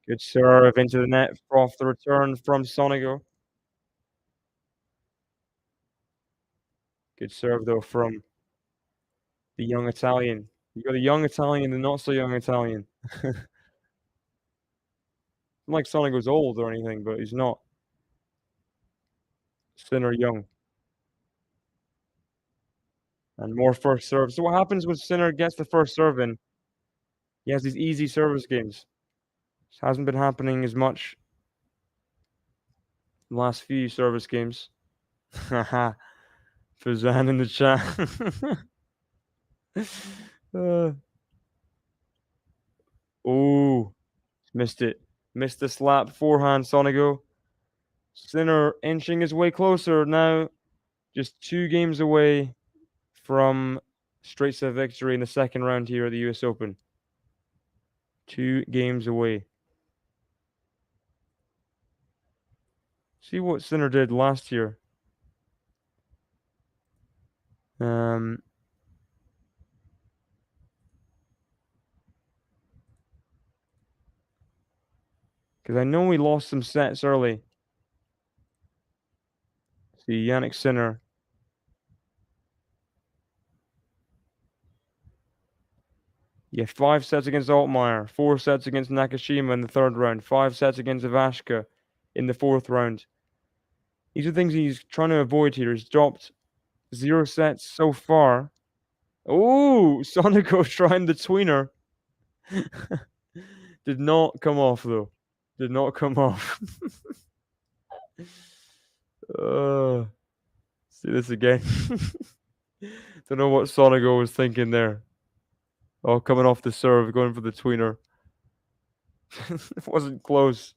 Good serve into the net off the return from SONEGO. Good serve though from the young Italian. You got a young Italian and the not so young Italian. Not like SONEGO's old or anything, but he's not. Sinner young. And more first serves. So what happens when Sinner gets the first serve in? He has these easy service games. This hasn't been happening as much the last few service games. Haha. Fuzan in the chat. Oh, missed it. Missed the slap forehand, SONEGO. Sinner inching his way closer now. Just 2 games away from straight set victory in the second round here at the US Open. 2 games away. See what Sinner did last year. Because I know he lost some sets early. See, Jannik Sinner. Yeah, 5 sets against Altmaier, 4 sets against Nakashima in the third round, 5 sets against Ivashka in the fourth round. These are things he's trying to avoid here. He's dropped 0 sets so far. Oh, SONEGO trying the tweener. Did not come off though. Did not come off. See this again. Don't know what SONEGO was thinking there. Oh, coming off the serve, going for the tweener. It wasn't close.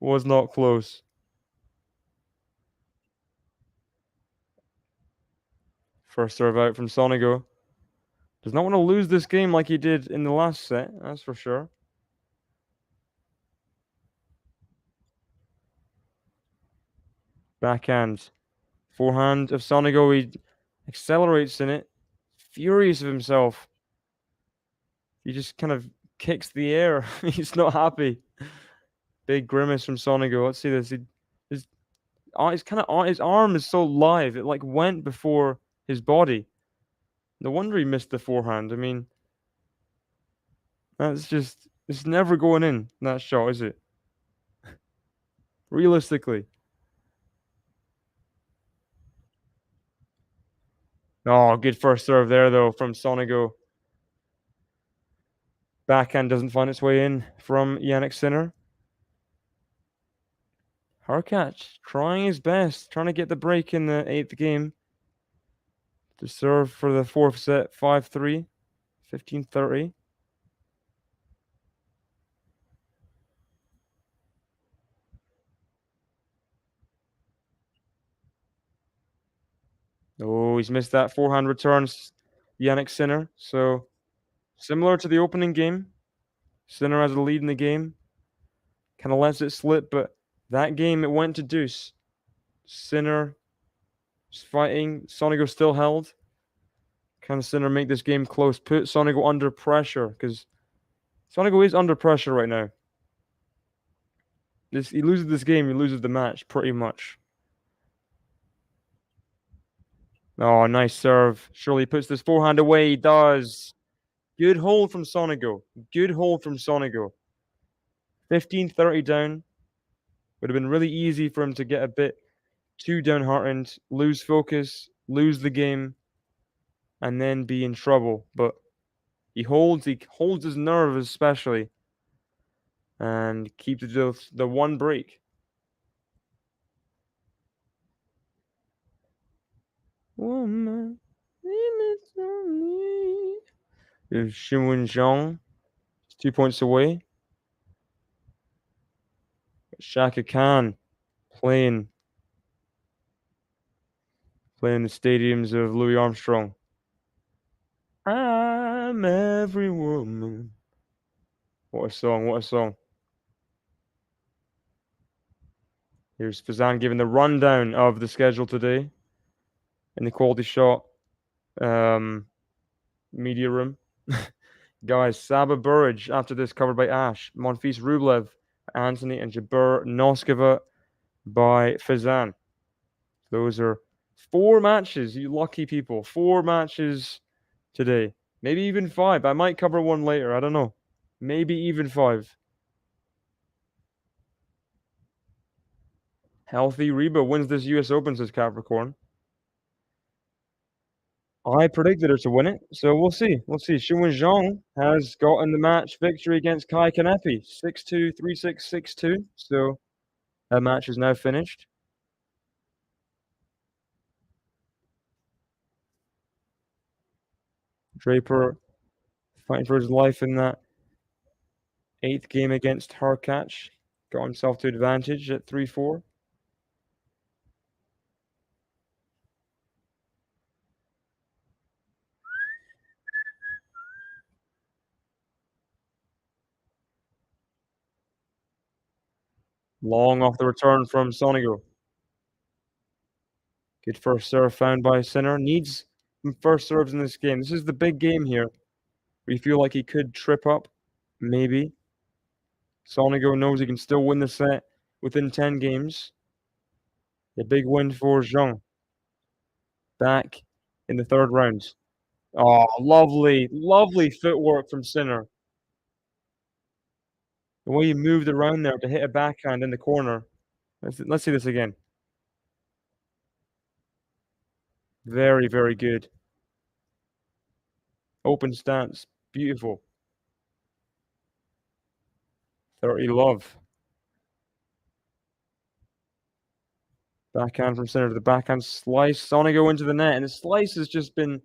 Was not close. First serve out from SONEGO. Does not want to lose this game like he did in the last set, that's for sure. Backhand. Forehand of SONEGO. He accelerates in it. Furious of himself. He just kind of kicks the air. He's not happy. Big grimace from SONEGO. Let's see this. His arm is so live. It like went before his body. No wonder he missed the forehand. I mean, it's never going in, that shot, is it? Realistically. Oh, good first serve there though from SONEGO. Backhand doesn't find its way in from Jannik Sinner. Hurkacz trying his best, trying to get the break in the 8th game. To serve for the 4th set, 5-3, 15-30. Oh, he's missed that forehand returns, Jannik Sinner. So, similar to the opening game, Sinner has a lead in the game. Kind of lets it slip, but that game it went to deuce. Sinner is fighting. SONEGO still held. Can Sinner make this game close? Put SONEGO under pressure, because SONEGO is under pressure right now. He loses this game, he loses the match, pretty much. Oh, nice serve. Surely he puts this forehand away. He does. Good hold from SONEGO. Good hold from SONEGO. 15-30 down. Would have been really easy for him to get a bit too downhearted, lose focus, lose the game, and then be in trouble. But he holds his nerve especially, and keeps the one break. Woman, there's Shiwen Zhang, 2 points away. Shaka Khan playing the stadiums of Louis Armstrong. I'm every woman. What a song, what a song. Here's Fazan giving the rundown of the schedule today in the QualityShot media room. Guys, Saba Burridge after this covered by Ash, Monfils Rublev, Anthony, and Jabir Noskova by Fazan. Those are 4 matches, you lucky people. 4 matches today. Maybe even 5. I might cover one later. I don't know. Maybe even 5. Healthy Reba wins this US Open, says Capricorn. I predicted her to win it, so we'll see. We'll see. Shiwen Zhang has gotten the match victory against Kai Kanepi. 6-2, 3-6, 6-2. So that match is now finished. Draper fighting for his life in that 8th game against Harkach. Got himself to advantage at 3-4. Long off the return from SONEGO. Good first serve found by Sinner. Needs some first serves in this game. This is the big game here. We feel like he could trip up, maybe. SONEGO knows he can still win the set within 10 games. A big win for Zhang. Back in the 3rd round. Oh, lovely, lovely footwork from Sinner. The way he moved around there to hit a backhand in the corner. Let's see this again. Very, very good. Open stance. Beautiful. 30 love. Backhand from Sinner to the backhand slice. SONEGO into the net. And the slice has just been,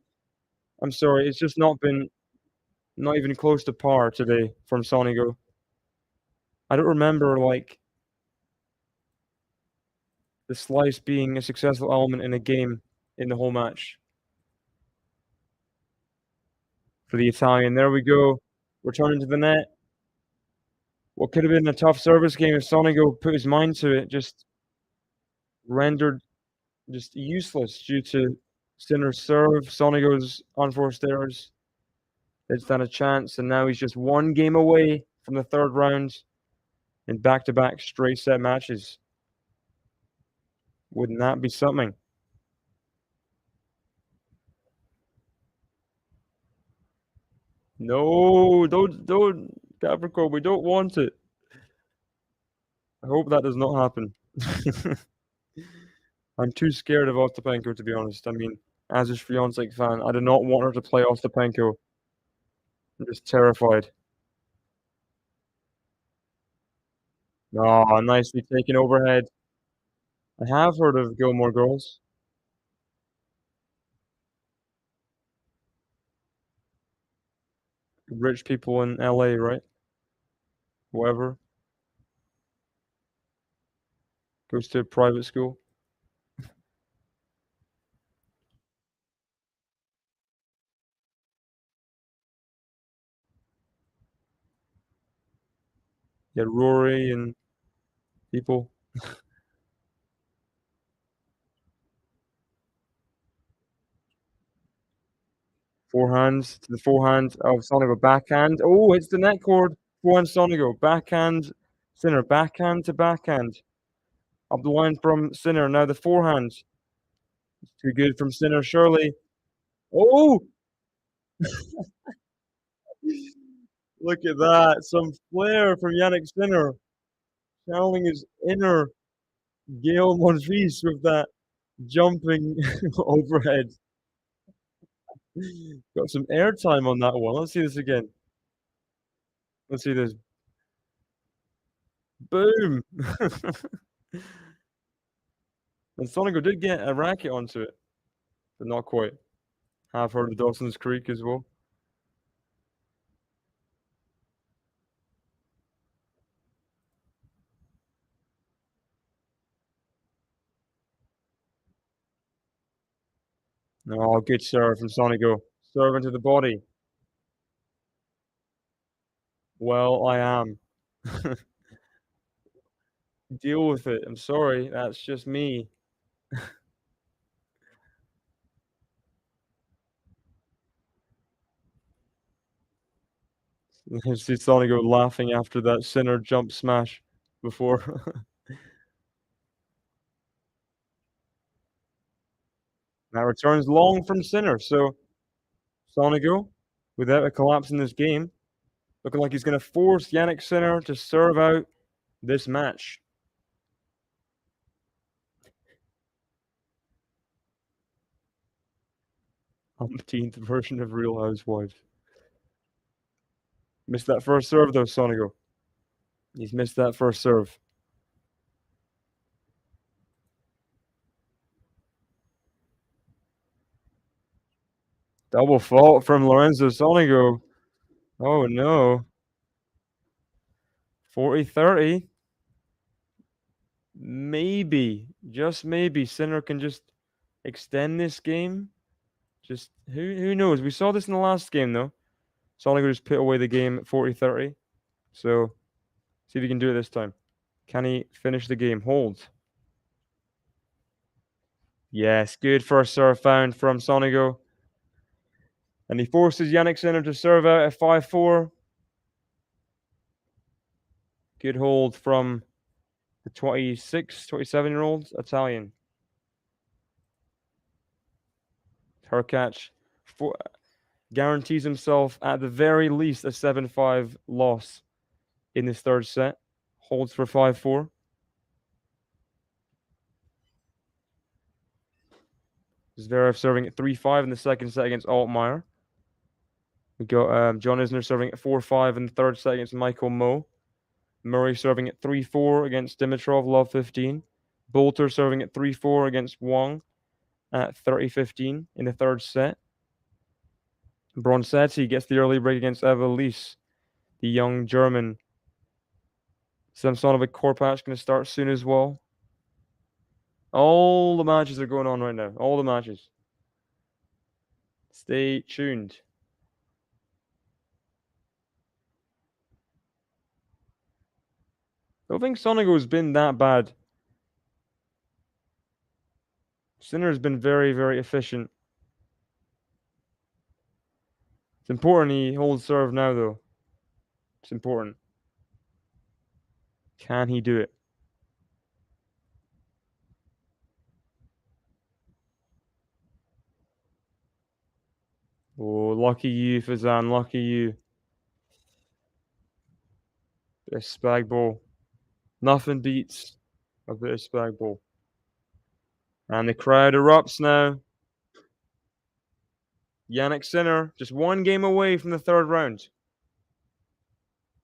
I'm sorry, it's just not even close to par today from SONEGO. I don't remember, like, the slice being a successful element in a game in the whole match. For the Italian. There we go. Returning to the net. What could have been a tough service game if SONEGO put his mind to it, just rendered just useless due to Sinner's serve, SONEGO's unforced errors. They just had a chance, and now he's just 1 game away from the 3rd round in back-to-back straight set matches. Wouldn't that be something? No, don't, Capricorn, we don't want it. I hope that does not happen. I'm too scared of Ostapenko, to be honest. I mean, as a Swiatek fan, I do not want her to play Ostapenko. I'm just terrified. Oh, nicely taken overhead. I have heard of Gilmore Girls. Rich people in LA, right? Whoever goes to a private school. Yeah, Rory and people. Forehands to the forehand of SONEGO. Backhand. Oh, hits the net cord. Forehand SONEGO. Backhand Sinner. Backhand to backhand. Up the line from Sinner. Now the forehand. Too good from Sinner, surely. Oh! Look at that. Some flair from Jannik Sinner. Channeling his inner Gael Monfils with that jumping overhead. Got some airtime on that one. Let's see this again. Let's see this. Boom! And SONEGO did get a racket onto it, but not quite. Have heard of Dawson's Creek as well. Oh, good serve from SONEGO. Serve into the body. Well, I am. Deal with it. I'm sorry. That's just me. You see SONEGO laughing after that Sinner jump smash before. Now returns long from Sinner. So SONEGO, without a collapse in this game, looking like he's going to force Jannik Sinner to serve out this match. Umpteenth version of Real Housewives. Missed that first serve though, SONEGO. He's missed that first serve. Double fault from Lorenzo SONEGO. Oh no. 40-30. Maybe, just maybe, Sinner can just extend this game. Just who knows? We saw this in the last game though. SONEGO just put away the game at 40-30. So see if he can do it this time. Can he finish the game? Hold. Yes, good first serve found from SONEGO. And he forces Jannik Sinner to serve out at 5-4. Good hold from the 27-year-old Italian. Hurkacz guarantees himself at the very least a 7-5 loss in this third set. Holds for 5-4. Zverev serving at 3-5 in the second set against Altmaier. We got John Isner serving at 4-5 in the third set against Michael Moe. Murray serving at 3-4 against Dimitrov, love 15. Bolter serving at 3-4 against Wang at 30-15 in the third set. Bronzetti gets the early break against Evelise, the young German. Samsonovic Korpach going to start soon as well. All the matches are going on right now. All the matches. Stay tuned. I don't think SONEGO has been that bad. Sinner has been very, very efficient. It's important he holds serve now, though. It's important. Can he do it? Oh, lucky you, Fazan. Lucky you. Bit of spag ball. Nothing beats a bit of spag ball. And the crowd erupts now. Jannik Sinner, just one game away from the third round.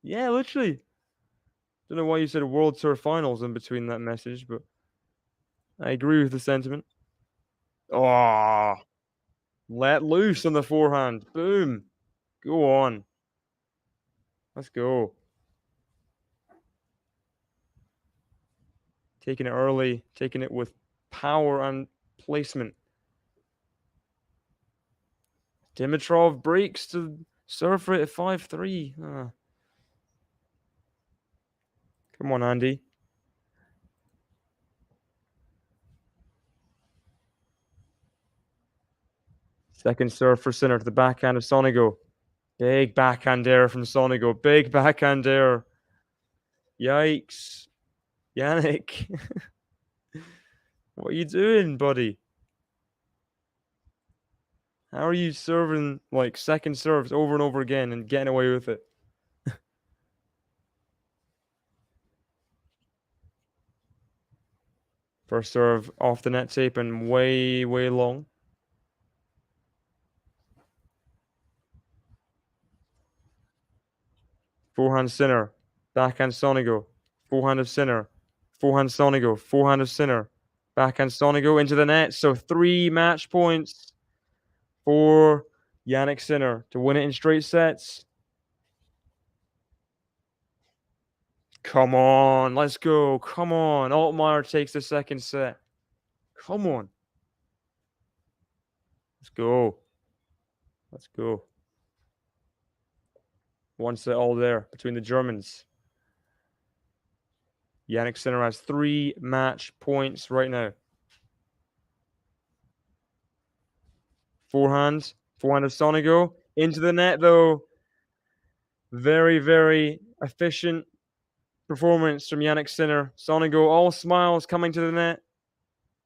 Yeah, literally. Don't know why you said World Tour Finals in between that message, but I agree with the sentiment. Oh, let loose on the forehand. Boom. Go on. Let's go. Taking it early, taking it with power and placement. Dimitrov breaks to serve for it at 5-3. Come on, Andy. Second serve for Sinner to the backhand of SONEGO. Big backhand error from SONEGO. Big backhand error. Yikes. Jannik. What are you doing, buddy? How are you serving like second serves over and over again and getting away with it? First serve off the net tape and way, way long. Forehand Sinner. Backhand SONEGO. Forehand of Sinner. Forehand SONEGO. Forehand of Sinner. Backhand SONEGO into the net. So 3 match points for Jannik Sinner to win it in straight sets. Come on, let's go. Come on. Altmaier takes the second set. Come on. Let's go. Let's go. One set all there between the Germans. Jannik Sinner has 3 match points right now. Forehand. Forehand of SONEGO. Into the net, though. Very, very efficient performance from Jannik Sinner. SONEGO, all smiles coming to the net.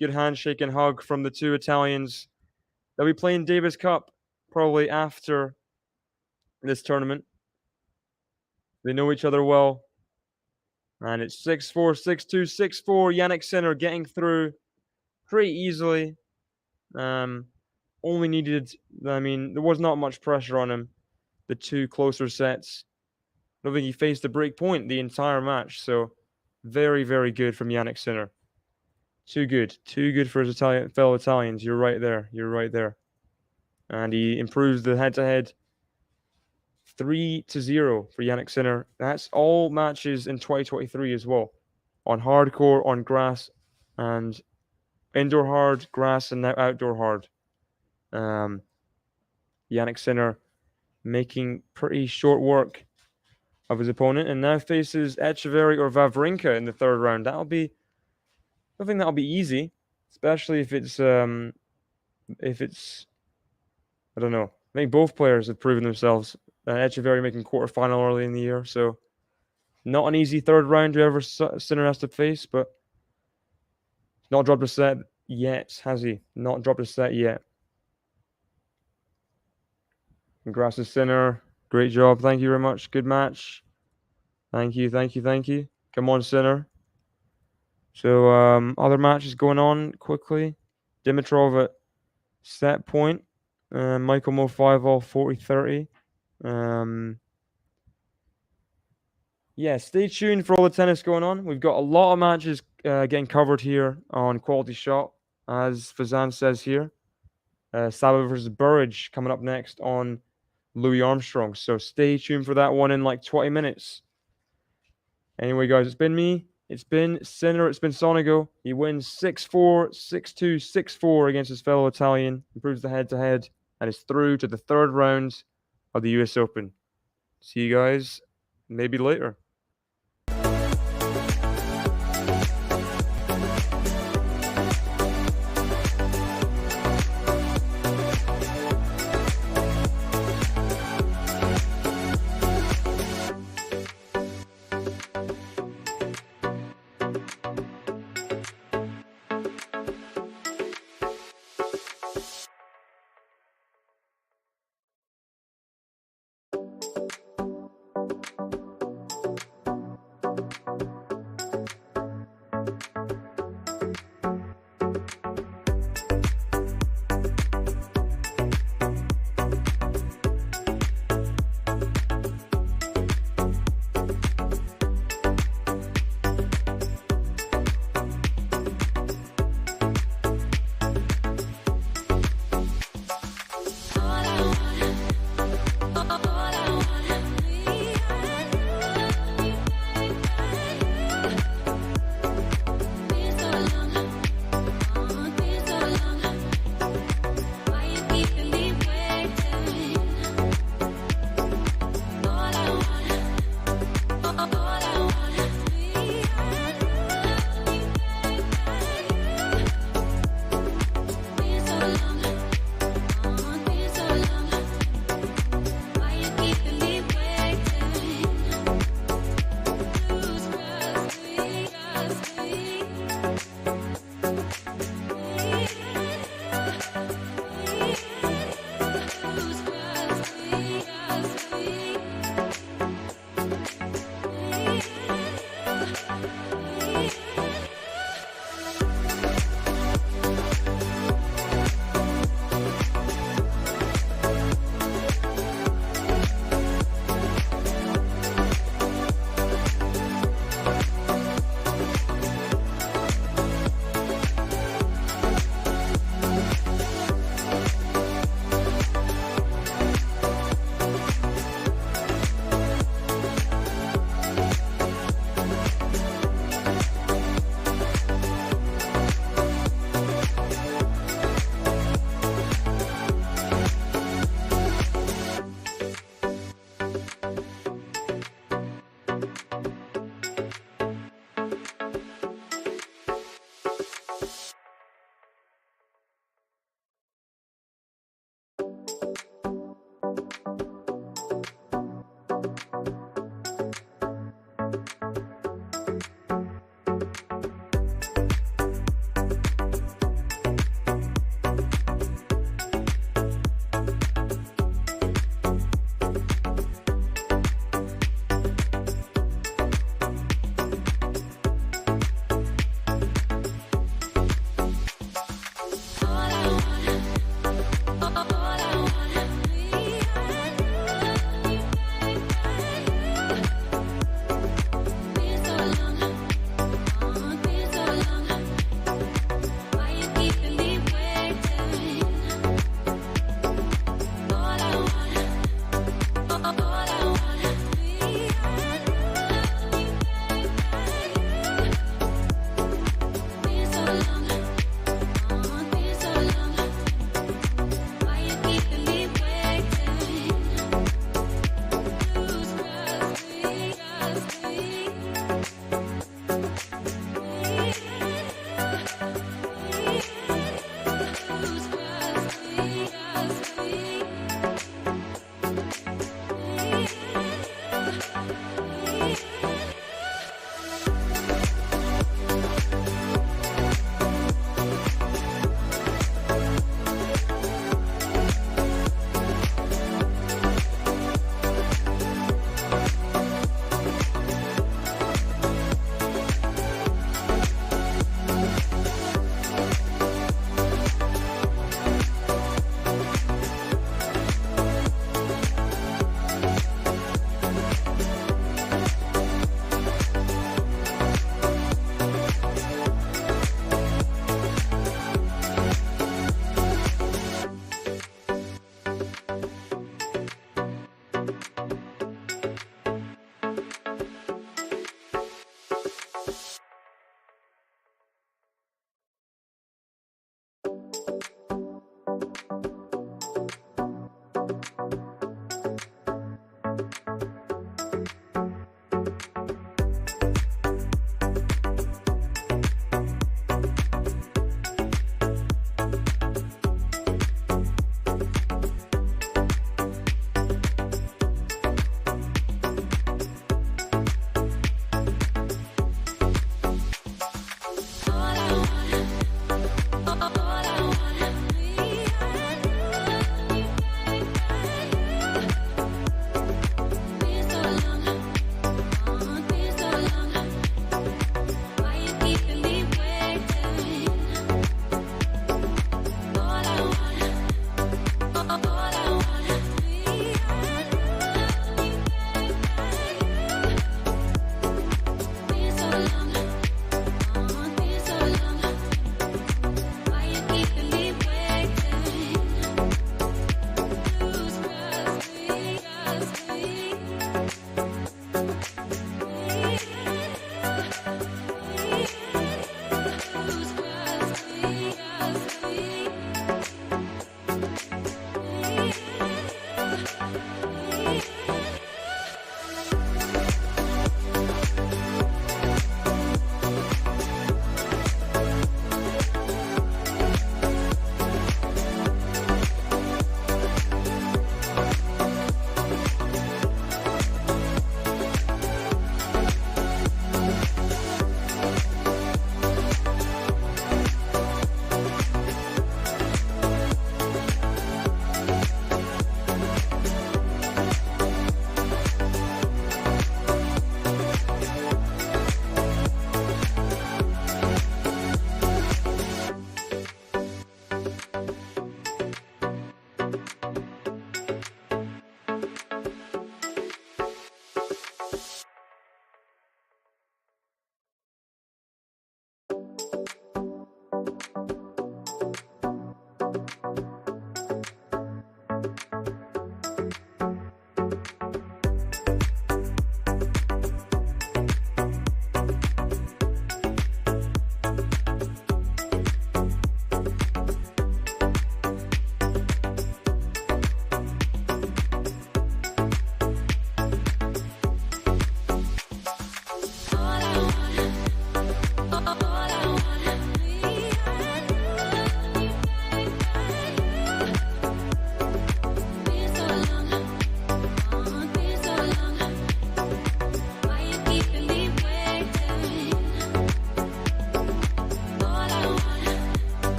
Good handshake and hug from the two Italians. They'll be playing Davis Cup probably after this tournament. They know each other well. And it's 6-4, 6-2, 6-4. Jannik Sinner getting through pretty easily. Only needed, there was not much pressure on him. The 2 closer sets. I don't think he faced a break point the entire match. So very, very good from Jannik Sinner. Too good. Too good for his fellow Italians. You're right there. You're right there. And he improves the head-to-head 3-0 for Jannik Sinner. That's all matches in 2023 as well. On hardcore, on grass, and indoor hard, grass, and now outdoor hard. Jannik Sinner making pretty short work of his opponent, and now faces Echeverry or Wawrinka in the third round. I don't think that'll be easy, especially if it's I don't know. I think both players have proven themselves. Echeverry making quarterfinal early in the year, so not an easy third round whoever Sinner has to face, but not dropped a set yet, has he? Not dropped a set yet. Congrats to Sinner. Great job. Thank you very much. Good match. Thank you, thank you, thank you. Come on, Sinner. So other matches going on quickly. Dimitrov at set point. Michael Mo 5-all 40-30. Yeah, stay tuned for all the tennis going on. We've got a lot of matches getting covered here on QualityShot, as Fazan says here. Saba versus Burridge coming up next on Louis Armstrong. So stay tuned for that one in like 20 minutes. Anyway, guys, it's been me. It's been Sinner. It's been SONEGO. He wins 6-4, 6-2, 6-4 against his fellow Italian. Improves the head-to-head and is through to the third round of the US Open. See you guys maybe later.